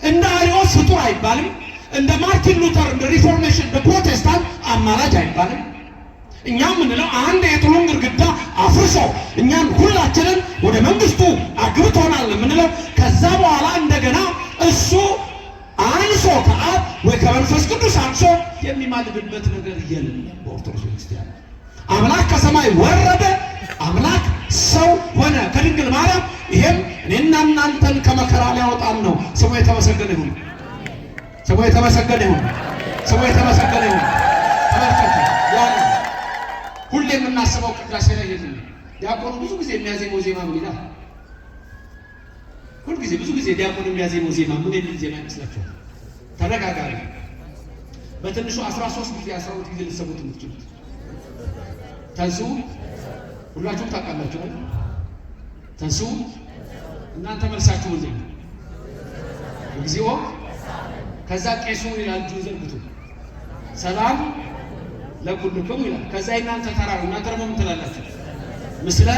እንደ አሪዮስ ፍጡር አይባልም። እንደ ማርቲን ሉተር እንደ ሪፎርሜሽን እንደ ፕሮቴስታንት አማራጭ አይባልም። እኛ ምንለው አንድ የጥሉን ግድግዳ አፍርሶ እኛን ሁላችንን ወደ መንግስቱ አግብቶናል የምንለው ከዛ በኋላ እንደገና እሱ አንሶ ከአብ ወይ ከመንፈስ ቅዱስ አንሶ የሚማልድበት ነገር የለም። በኦርቶዶክስ ክርስቲያን አምላክ ከሰማይ ወረደ፣ አምላክ ሰው ሆነ ከድንግል ማርያም። ይሄም እኔና እናንተን ከመከራ ሊያወጣን ነው። ስሙ የተመሰገነ ይሁን። ስሙ የተመሰገነ ይሁን። ስሙ የተመሰገነ ይሁን። ተመልከቱ። ያን ሁሌ የምናስበው ቅዳሴ ላይ የለም። ዲያቆኑ ብዙ ጊዜ የሚያዜመው ዜማ ምን ይላል? ሁልጊዜ ብዙ ጊዜ ዲያቆኑ የሚያዜመው ዜማ ምን የሚል ዜማ ይመስላችኋል? ተደጋጋሚ በትንሹ 13 ጊዜ 12 ጊዜ ልትሰሙት የምትችሉት ተንሱ ሁላችሁም ታውቃላችሁ አይደል? ተንሱ እናንተ መልሳችሁ ምንድን ነው? እግዚኦ። ከዛ ቄሱ ይላል እጁን ዘርግቶ ሰላም ለኩልክሙ ይላል። ከዛ እናንተ ተራሩ እናንተ ደግሞ ምን ትላላችሁ? ምስለ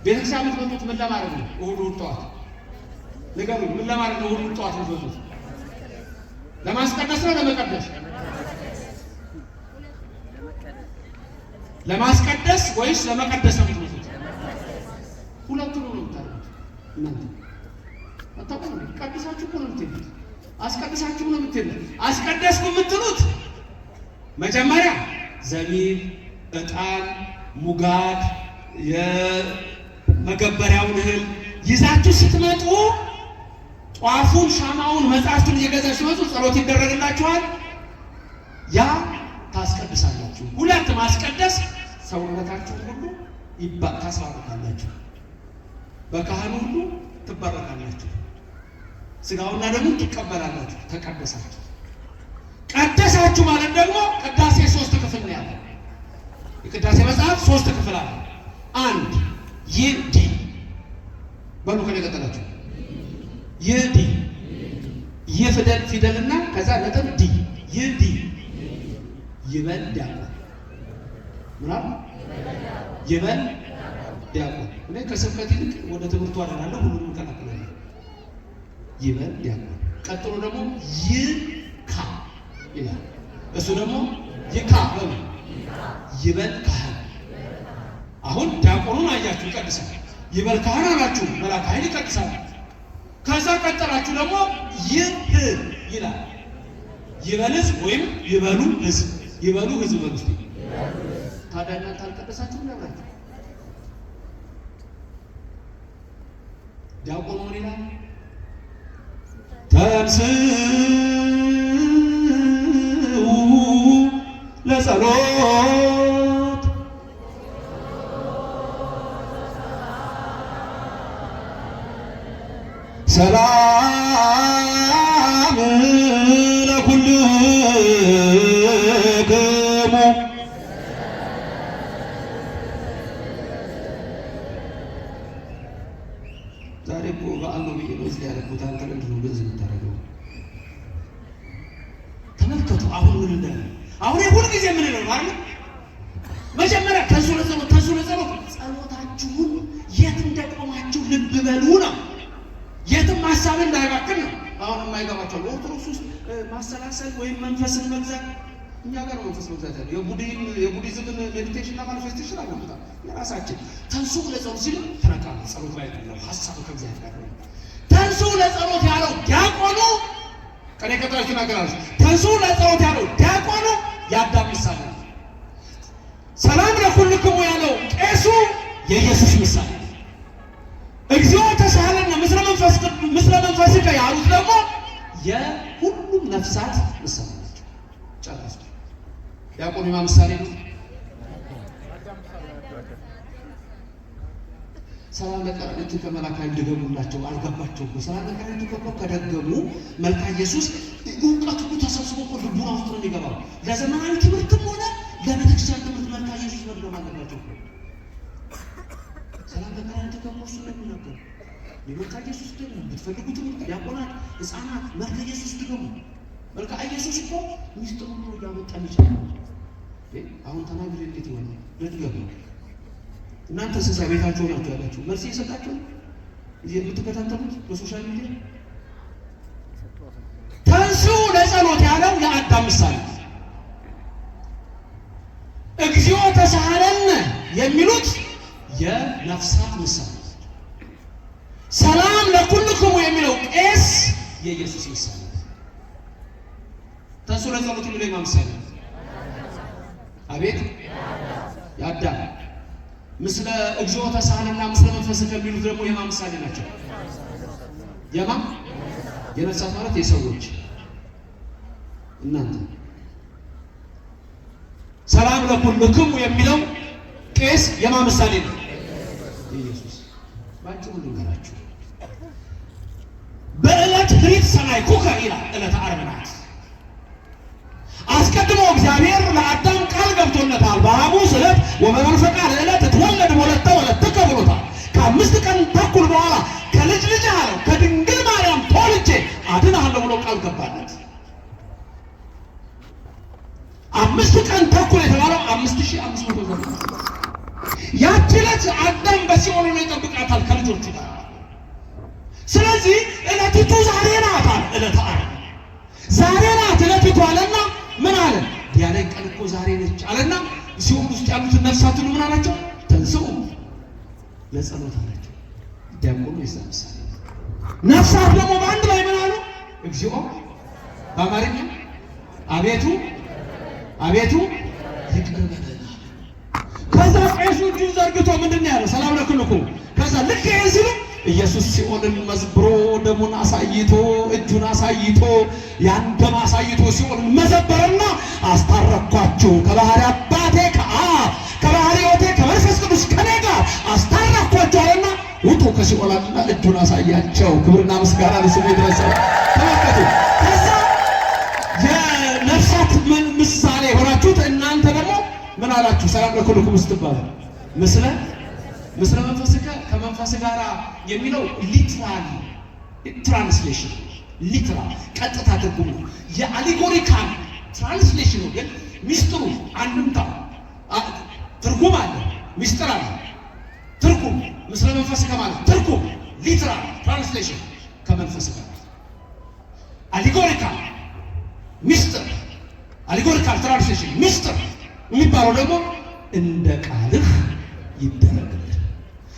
ቤተክርስቲያን የምትመጡት ምን ለማድረግ ነው? እሑድ ጠዋት ንገሩኝ። ምን ለማድረግ ነው እሑድ ጠዋት የምትመጡት? ለማስቀደስ ነው ለመቀደስ? ለማስቀደስ ወይስ ለመቀደስ ነው የምትመጡት? ሁለቱንም ነው የምታደርጉት እናንተ አታውቁም። ቀድሳችሁ እኮ ነው የምትሄዱት። አስቀድሳችሁ ነው የምትሄዱት። አስቀደስኩ የምትሉት መጀመሪያ ዘቢብ፣ ዕጣን፣ ሙጋት የመገበሪያውን እህል ይዛችሁ ስትመጡ ጧፉን፣ ሻማውን፣ መጽሐፍቱን እየገዛችሁ ስትመጡ ጸሎት ይደረግላችኋል። ያ ታስቀድሳላችሁ። ሁለት ማስቀደስ ሰውነታችሁን ሁሉ ታስባርካላችሁ። በካህኑ ሁሉ ትባረካላችሁ። ስጋውና ደግሞ ትቀበላላችሁ። ተቀደሳችሁ። ቀደሳችሁ ማለት ደግሞ ቅዳሴ 3 ክፍል ነው ያለው። የቅዳሴ መጽሐፍ 3 ክፍል አለ። አንድ ይዲ በሉ ከኔ ቀጠላችሁ። ይዲ ፊደልና ከዛ ነጥብ ዲ ይዲ ይበል ዲያቆን ምናል ይበል ዲያቆን። እኔ ከስብከት ይልቅ ወደ ትምህርቱ አደላለሁ። ሁሉንም እከላከላለሁ። ይበል ዲያቆን ቀጥሎ ደግሞ ይካ ይላል። እሱ ደግሞ ይካ በሉ ይበል ካህን። አሁን ዲያቆኑን አያችሁ ይቀድሳል። ይበል ካህን አላችሁ መልአከ ኃይል ይቀድሳል። ከዛ ቀጠላችሁ ደግሞ ይህ ይላል። ይበል ሕዝብ ወይም ይበሉ ሕዝብ፣ ይበሉ ሕዝብ በሉ እስቲ። ታዲያ እናንተ አልቀደሳችሁም ነበር? ዲያቆኑ ምን ይላል? ተንሥኡ ለጸሎት ሰላም ለኩልክሙ። ዛሬ እኮ በዓል ነው ብዬ ነው እዚህ ያደረኩት። አንተ ምንድን ነው በዚህ የምታደርገው? ተመልከቱ አሁን ምን እንዳለ። አሁን ሁል ጊዜ ምን ነው ማለት መጀመሪያ ተንሥኡ ለጸሎት፣ ተንሥኡ ለጸሎት። ጸሎታችሁን የት እንደቆማችሁ ልብ በሉ ነው። የትም ሀሳብ እንዳይባክን ነው። አሁን የማይገባቸው ኦርቶዶክስ ውስጥ ማሰላሰል ወይም መንፈስን መግዛት፣ እኛ ጋር መንፈስ መግዛት ያለው የቡዲዝምን ሜዲቴሽን እና ማኒፌስቴሽን አልመጣም። የራሳችን ተንሥኡ ለጸሎት ሲል ተነቃለ ጸሎት ላይ ያለው ሀሳብ ከእግዚአብሔር ጋር ነው። ተንሥኡ ለጸሎት ያለው ዲያቆኑ ቀኔ ከተራችሁ ነገራችሁ። ተንሥኡ ለጸሎት ያለው ዲያቆኑ የአዳም ምሳሌ ነው። ሰላም ለኩልክሙ ያለው ቄሱ የኢየሱስ ምሳሌ ነው። እግዚኦ ተሳሃለነ ምስለ መንፈስከ ያሉት ደግሞ የሁሉም ነፍሳት ምሳሌ ናቸው። ጨረሱ። ዲያቆኑ የማን ምሳሌ ነው? ሰላም ለቀራንዮት ከመልአከ ኃይል ደገሙላቸው። አልገባቸውም። ሰላም ለቀራንዮት ከደገሙ መልካ ኢየሱስ እውቀት ሁሉ ተሰብስቦ እኮ ልቡና ውስጥ ነው የሚገባው። ለዘመናዊ ትምህርትም ሆነ ለቤተክርስቲያን ትምህርት መልካ ኢየሱስ መድገም አለባቸው። ሰላም ለቀራንዮት ከሞሱ ነው የሚናገሩ። የመልካ ኢየሱስ ደግሞ ብትፈልጉ ትምህርት ዲያቆናት፣ ሕፃናት መልካ ኢየሱስ ድገሙ። መልካ ኢየሱስ እኮ ሚስጥሩ ነው እያወጣ ይችላል። አሁን ተናግሬ እንዴት ይሆናል? ለድገሙ እናንተ ስሳ ቤታችሁ ናችሁ ያላችሁ መልስ እየሰጣችሁ እዚህ የምትከታተሉት በሶሻል ሚዲያ። ተንሥኡ ለጸሎት ያለው የአዳም ምሳሌ፣ እግዚኦ ተሳሃለነ የሚሉት የነፍሳት ምሳሌ፣ ሰላም ለኩልክሙ የሚለው ቄስ የኢየሱስ ምሳሌ። ተንሥኡ ለጸሎት የሚለው የማን ምሳሌ? አቤት የአዳም። ምስለ እግዚኦ ተሳሃለና ምስለ መንፈስከ የሚሉት ደግሞ የማን ምሳሌ ናቸው? የማን? የነፍሳት ማለት የሰዎች እናንተ። ሰላም ለኩልክሙ የሚለው ቄስ የማን ምሳሌ ነው? የኢየሱስ። ባጭሩ ልንገራችሁ። በዕለት ኅሪት ሰማዕኩከ ይላል። ዕለተ ዓርብ ናት። አስቀድሞ እግዚአብሔር ለአዳም ቃል ገብቶለታል። በሐሙስ ዕለት ወበመንፈቃ ዕለት ትወለድ ወለተ ወለትከ ብሎታል። ከ5 ቀን ተኩል በኋላ ከልጅ ልጅ አለው ከድንግል ማርያም ተወልጄ አድንሃለሁ ብሎ ቃል ገባለት። 5 ቀን ተኩል የተባለው 5500 ዘመን። ያቺ ዕለት አዳም በሲኦል ነው ይጠብቃታል ከልጆቹ ጋር። ስለዚህ ዕለቲቱ ዛሬ ናት አለ። ዕለተ ዓርብ ዛሬ ናት ዕለቲቱ አለና ምን አለ? ያለ ቀን እኮ ዛሬ ነች አለና ሲኦል ውስጥ ያሉትን ነፍሳት ሁሉ ምን አላቸው? ተንሥኡ ለጸሎት አላቸው። ዲያቆኑ የዛ ምሳሌ። ነፍሳት ደግሞ በአንድ ላይ ምን አሉ? እግዚኦ በአማርኛ አቤቱ አቤቱ ይቅር በለን። ከዛ ቄሱ እጁን ዘርግቶ ምንድን ነው ያለው? ሰላም ለኩልክሙ። ከዛ ልክ ይሄን ሲሉ ኢየሱስ ሲኦልን መዝብሮ ደሙን አሳይቶ እጁን አሳይቶ ያን ደም አሳይቶ ሲኦልን መዘበረና አስታረኳችሁ ከባህሪ አባቴ ከአብ ከባህሪ ሕይወቴ ከመንፈስ ቅዱስ ከኔ ጋር አስታረኳችሁ አለና ውጡ ከሲኦል አለና እጁን አሳያቸው። ክብርና ምስጋና ለስሙ ይድረስ። ተመልከቱ። ከዛ የነፍሳት ምሳሌ ሆናችሁት እናንተ ደግሞ ምን አላችሁ? ሰላም ለኩልክሙ ስትባሉ ምስለ መንፈስከ ከመንፈስ ጋር የሚለው ሊትራል ትራንስሌሽን ሊትራል ቀጥታ ትርጉም ነው። የአሊጎሪካል ትራንስሌሽኑ ግን ሚስጥሩ አንድምታ ትርጉም አለ፣ ሚስጥር አለ። ትርጉም ምስለ መንፈስከ ማለት ትርጉም ሊትራል ትራንስሌሽን ከመንፈስ ጋር አሊጎሪካል ሚስጥር፣ አሊጎሪካል ትራንስሌሽን ሚስጥር የሚባለው ደግሞ እንደ ቃልህ ይደረግልን።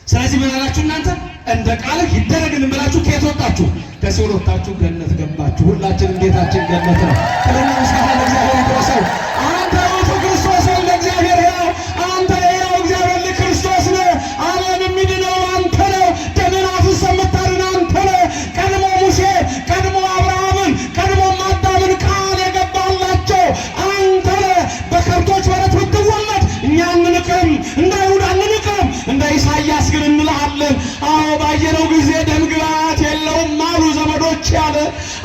ስለዚህ ምን አላችሁ እናንተ? እንደ ቃልህ ይደረግልን ብላችሁ ከየት ወጣችሁ? ከሲኦል ወጣችሁ ገነት ገባችሁ። ሁላችንም ቤታችን ገነት ነው። ክብርና ምስጋና ለእግዚአብሔር ይድረሰው። አንተ ውእቱ ክርስቶስ ወልደ እግዚአብሔር ሕያው፣ አንተ ሕያው እግዚአብሔር ልጅ ክርስቶስ ነህ። ዓለም የሚድነው አንተ ነው። ደምን አፍስሰህ የምታድን አንተ ነህ። ቀድሞ ሙሴ ቀድሞ አብርሃምን ቀድሞ አዳምን ቃል የገባላቸው አንተ ነህ። በከብቶች በረት ብትወለድ እኛ አንንቅም፣ እንደ አይሁድ አንንቅም፣ እንደ ኢሳይያስ ግን እንልሃለን። አዎ ባየነው ጊዜ ደም ግባት የለውም አሉ ዘመዶች ያለ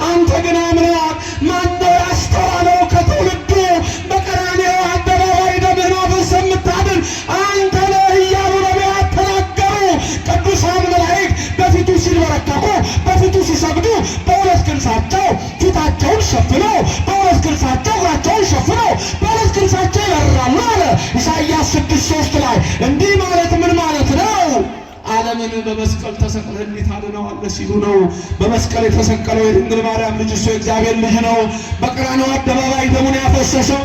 አንተ ግን አምላክ ማነው ያስተዋለው ከትውልዱ? በቀራንዮ አደባባይ ደምህን አፍስሰህ የምታድን አንተ ነህ እያሉ ነቢያት ተናገሩ። ቅዱሳን መላእክት በፊቱ ሲንበረከኩ በፊቱ ሲሰግዱ በሁለት ክንፋቸው ፊታቸውን ሸፍነው በሁለት ክንፋቸው እግራቸውን ሸፍነው በሁለት ክንፋቸው ይበራሉ አለ ኢሳይያስ 6:3 ላይ። እንዲህ ማለት ምን ማለት ነው? ዓለምን በመስቀል ተሰቅለህ እንዴት ታድነዋለህ ሲሉ ነው። በመስቀል የተሰቀለው የድንግል ማርያም ልጅ እሱ የእግዚአብሔር ልጅ ነው። በቀራንዮ አደባባይ ደሙን ያፈሰሰው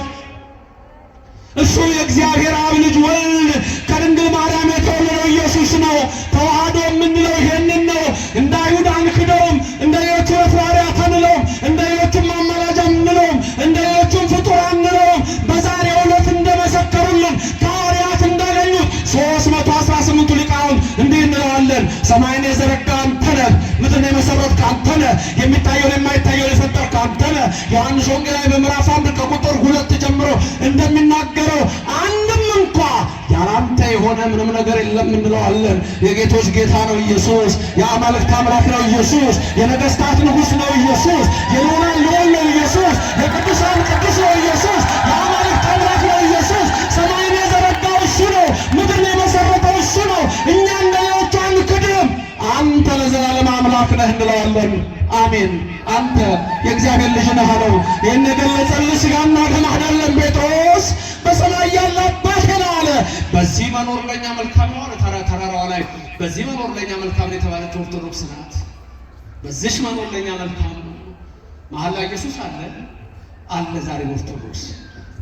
እሱ የእግዚአብሔር አብ ልጅ ወልድ ከድንግል ማርያም የተወለደው ኢየሱስ ነው። ተዋህዶ የምንለው ይሄንን ነው። እንደ አይሁድ አንክደውም፣ እንደ ሌሎቹ ሐዋርያት አንለውም፣ እንደ ሌሎቹም አማላጅ አንለውም፣ እንደ ሌሎቹም ፍጡር አንለውም። በዛሬው ዕለት እንደመሰከሩልን ከሐዋርያት እንዳገኙት 318ቱ ሊቃውንት እንዲህ እንለዋለን። ሰማይን የዘረጋ አንተ ነህ፣ ምድርን የመሰረትክ አንተ ነህ፣ የሚታየውን የማይታየውን የፈጠርክ አንተ ነህ። ዮሐንስ ወንጌላዊ በምዕራፍ 1 ከቁጥር 2 ጀምሮ እንደሚናገረው አንድም እንኳ ያላንተ የሆነ ምንም ነገር የለም እንለዋለን። የጌቶች ጌታ ነው ኢየሱስ፣ የአማልክት አምላክ ነው ኢየሱስ፣ የነገስታት ንጉሥ ነው ኢየሱስ፣ የልዑላን ልዑል ነው ኢየሱስ፣ የቅዱሳን ቅዱስ ነው ኢየሱስ፣ የአማልክት አምላክ ነው ኢየሱስ። ሰማይን የዘረጋው እሱ ነው፣ ምድርን የመሰረተው እሱ ነው። እኛ እንደሌሎቹ አንክድም። አንተ ለዘላለም አምላክ ነህ እንለዋለን። አሜን። አንተ የእግዚአብሔር ልጅ ነህ አለው። ይህን የገለጸልህ ሥጋና ደም አይደለም ጴጥሮስ፣ በሰማይ ያለ አባቴ ነው አለ። በዚህ መኖር ለእኛ መልካም ነው አለ። ተራራዋ ላይ በዚህ መኖር ለእኛ መልካም ነው የተባለች ኦርቶዶክስ ናት። በዚሽ መኖር ለእኛ መልካም ነው። መሀል ላይ ኢየሱስ አለ። ዛሬ ኦርቶዶክስ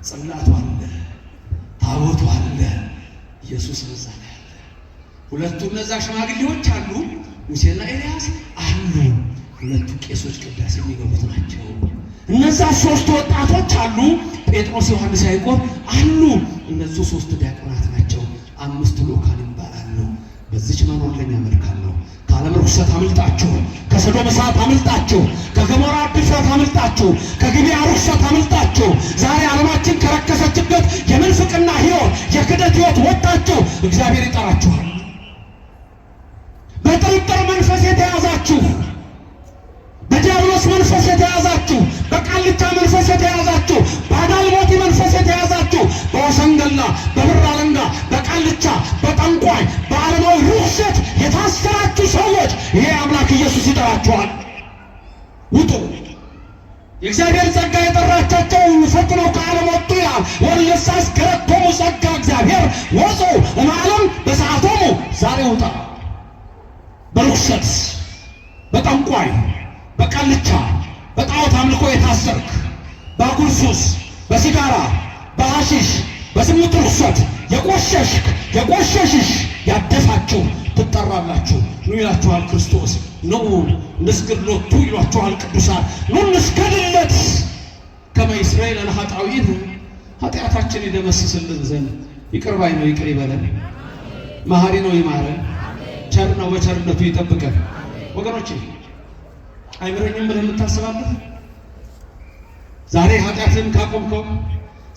ጽላቱ አለ፣ ታቦቱ አለ፣ ኢየሱስ በዛ ላይ አለ። ሁለቱ እነዛ ሽማግሌዎች አሉ፣ ሙሴና ኤልያስ አሉ። ሁለቱ ቄሶች ቅዳሴ የሚገቡት ናቸው። እነዛ 3 ወጣቶች አሉ፣ ጴጥሮስ፣ ዮሐንስ፣ ያዕቆብ አሉ። እነሱ 3 ዲያቆናት ናቸው። 5 ሎካን ይባላሉ። በዚች መኖር ለኛ መልካም ነው። ከዓለም ርኩሰት አምልጣችሁ፣ ከሰዶም እሳት አምልጣችሁ፣ ከገሞራ ድፍረት አምልጣችሁ፣ ከጊቤያ ርኩሰት አምልጣችሁ፣ ዛሬ ዓለማችን ከረከሰችበት የምንፍቅና ሕይወት የክደት ሕይወት ወጣችሁ እግዚአብሔር ይጠራችኋል። በጥርጥር መንፈስ የተያዛችሁ፣ በዲያብሎስ መንፈስ የተያዛችሁ፣ በቃልቻ መንፈስ የተያዛችሁ፣ በአዳልሞቲ መንፈስ የተያዛችሁ፣ በወሰንገላ፣ በብር አለንጋ፣ በቃልቻ፣ በጠንቋይ፣ በዓለማዊ ርኩሰት የታሰራችሁ ሰዎች ይሄ አምላክ ኢየሱስ ይጠራችኋል። ውጡ። የእግዚአብሔር ጸጋ የጠራቻቸው ፈጥነው ከዓለም ወጡ ይላል። ወለሳስ ከረቶሙ ጸጋ እግዚአብሔር ወፁ እምዓለም በሰዓቶሙ። ዛሬ ውጣ። በርኩሰት፣ በጠንቋይ፣ በቃልቻ፣ በጣዖት አምልኮ የታሰርክ፣ በአጉል ሱስ፣ በሲጋራ፣ በሐሺሽ፣ በዝሙት ርኩሰት የቆሸሽሽ ያደፋችሁ ትጠራላችሁ። ኑ ይላችኋል ክርስቶስ። ኑ ንስግድ ሎቱ ይሏችኋል ቅዱሳን። ኑ እንስገድለት። ከመ ይስረይ ለነ ኃጣውኢነ፣ ኃጢአታችን ይደመስስልን ዘንድ። ይቅር ባይ ነው ይቅር ይበለን፣ መሐሪ ነው ይማረን፣ ቸር ነው በቸርነቱ ይጠብቀን። ወገኖቼ አይምረኝም ብለህ የምታስባለህ ዛሬ ኃጢአትን ካቆምከው፣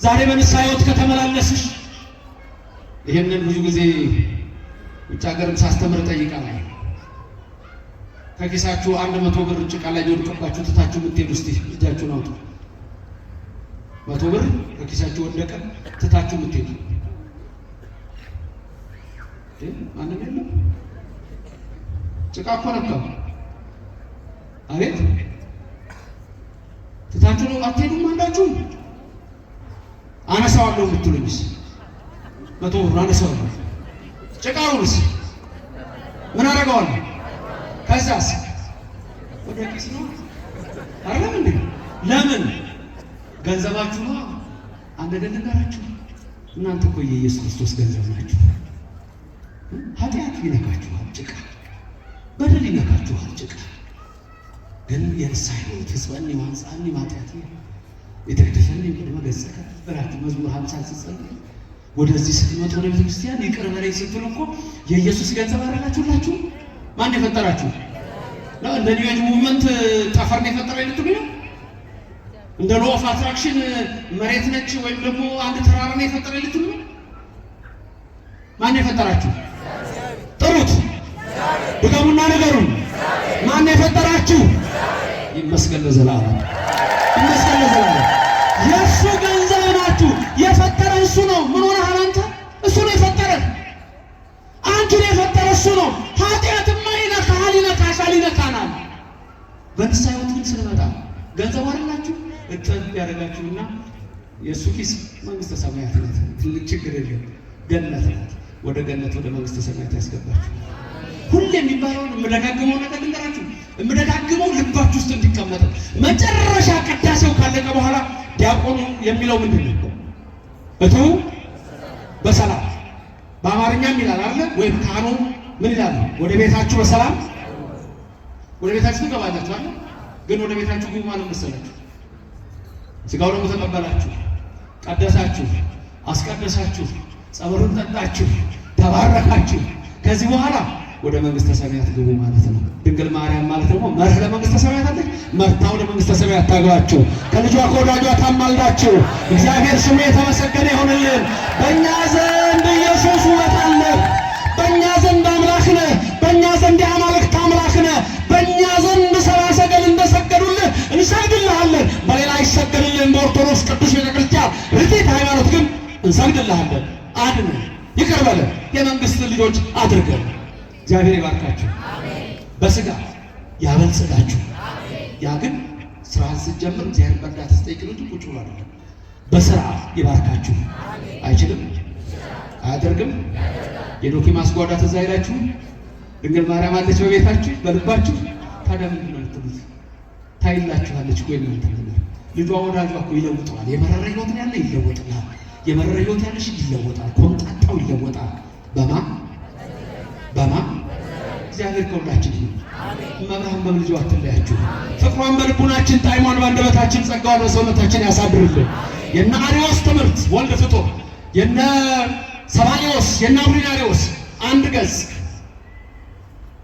ዛሬ በንስሐ ሕይወት ከተመላለስሽ፣ ይህንን ብዙ ጊዜ ውጭ ሀገርም ሳስተምር ጠይቃለሁ። ከኪሳችሁ 100 ብር ጭቃ ላይ ቢወድቅባችሁ ትታችሁ የምትሄዱ እስቲ እጃችሁን አውጡ። 100 ብር ከኪሳችሁ ወደቀ ትታችሁ የምትሄዱ ማንም የለም። ጭቃ እኮ ነካው። አቤት ትታችሁ ነው አትሄዱም? አንዳችሁ አነሳዋለሁ የምትሉኝስ 100 ብር አነሳዋለሁ። ጭቃውንስ ምን አደርገዋለሁ? ከዛስ ወደ ኪስ ነው አይደለም እንዴ? ለምን ገንዘባችሁ ነው። አንድ ነገር ልንገራችሁ፣ እናንተ እኮ የኢየሱስ ክርስቶስ ገንዘብ ናችሁ። ኃጢአት ይነካችኋል ጭቃ፣ በደል ይነካችኋል ጭቃ። ግን የንስሐ ሕይወት ህዝበኒ ዋንጻኒ ማጥያት የተከተፈኒ ቅድመ ገጸከ በላችሁ መዝሙር 50 ስትጸልዩ ወደዚህ ስትመጡ ወደ ቤተ ክርስቲያን ይቅር በለኝ ስትሉ እኮ የኢየሱስ ገንዘብ አደረጋችሁላችሁ። ማን የፈጠራችሁ ነው? እንደ ኒው ኤጅ ሙቭመንት ጠፈር ነው የፈጠረው ልትሉ ነው? እንደ ሎ ኦፍ አትራክሽን መሬት ነች ወይም ደግሞ አንድ ተራራ ነው የፈጠረ ልትሉ ነው? ማን የፈጠራችሁ? ጥሩት፣ ድገሙና ንገሩን። ማን የፈጠራችሁ? ይመስገን ለዘላለም፣ ይመስገን ለዘላለም። የእሱ ገንዘብ ናችሁ። የፈጠረ እሱ ነው። ምን ሆነሃል አንተ? እሱ ነው የፈጠረን። አንቺን የፈጠረ እሱ ነው። ኃጢአትማ ይነካሃል፣ ይነካሻል፣ ይነካናል። በንስሐ ሕይወት ግን ስንመጣ ገንዘብ አይደላችሁ እጥፍ ያደርጋችሁና የእሱ ኪስ መንግስተ ሰማያት ናት። ትልቅ ችግር የለም። ገነት ናት። ወደ ገነት ወደ መንግስተ ሰማያት ያስገባችሁ። ሁሌ የሚባለውን የምደጋግመው ነገር ልንገራችሁ። የምደጋግመው ልባችሁ ውስጥ እንዲቀመጥ። መጨረሻ ቅዳሴው ካለቀ በኋላ ዲያቆኑ የሚለው ምንድን ነው? እቱ በሰላም በአማርኛም ይላል አይደል? ወይም ካህኑ ምን ይላል? ወደ ቤታችሁ በሰላም ወደ ቤታችሁ ትገባላችሁ አይደል? ግን ወደ ቤታችሁ ግቡ ማለት መሰላችሁ? ስጋው ደግሞ ተቀበላችሁ፣ ቀደሳችሁ፣ አስቀደሳችሁ፣ ጸበሉን ጠጣችሁ፣ ተባረካችሁ። ከዚህ በኋላ ወደ መንግስተ ሰማያት ግቡ ማለት ነው። ድንግል ማርያም ማለት ደግሞ መርህ ለመንግስተ ሰማያት አለች። መርታ ወደ መንግስተ ሰማያት ታግባችሁ፣ ከልጇ ከወዳጇ ታማልዳችሁ። እግዚአብሔር ስሙ የተመሰገነ ይሁንልን። በእኛ ዘንድ ኢየሱስ ውበት አለ። በእኛ ዘንድ አምላክ ነህ። በእኛ ዘንድ የአማልክት አምላክ ነህ። በእኛ ዘንድ ሰብአ ሰገል እንደሰገዱልህ እንሰግድልሃለን። በሌላ አይሰገድልህም። በኦርቶዶክስ ቅዱስ ቤተክርስቲያን ርቲት ሃይማኖት ግን እንሰግድልሃለን። አድነን፣ ይቅር በለን፣ የመንግስት ልጆች አድርገን። እግዚአብሔር ይባርካችሁ፣ በስጋ ያበልጽጋችሁ። ያ ግን ስራን ስትጀምር እግዚአብሔር በእርዳታ ስጠይቅ እንጂ ቁጭ ብሎ አይደለም። በስራ ይባርካችሁ። አይችልም? አያደርግም? የዶኪማስ ጓዳ ትዝ አይላችሁ? ድንግል ማርያም አለች በቤታችሁ በልባችሁ። ታዲያ ምንድን ነው የምትሉት? ታይላችኋለች እኮ የእናንተ ነገር። ልጇ ወዳጇ እኮ ይለውጠዋል። የመረረ ሕይወት ያለ ይለወጥልሃል። የመረረ ሕይወት ያለሽ ይለወጣል። ኮምጣጣው ይለወጣል። በማ እግዚአብሔር ከሁላችን ይሁን። መብርሃን በልጇ አትለያችሁ። ፍቅሯን በልቡናችን፣ ጣዕሟን በአንደበታችን፣ ጸጋዋን በሰውነታችን ያሳድርልን። የነ አርዮስ ትምህርት ወልድ ፍጡር፣ የነ ሰባሊዮስ የነ አብሪናሪዎስ አንድ ገጽ፣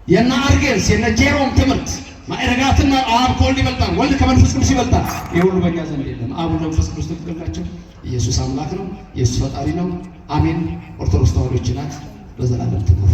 የነ አርጌንስ የነ ጄሮም ትምህርት ማዕረጋትና አብ ከወልድ ይበልጣል፣ ወልድ ከመንፈስ ቅዱስ ይበልጣል። ይህ ሁሉ በእኛ ዘንድ የለም። አብ መንፈስ ቅዱስ ትክክል ናቸው። ኢየሱስ አምላክ ነው። ኢየሱስ ፈጣሪ ነው። አሜን። ኦርቶዶክስ ተዋሕዶ ናት። ለዘላለም ትኖር።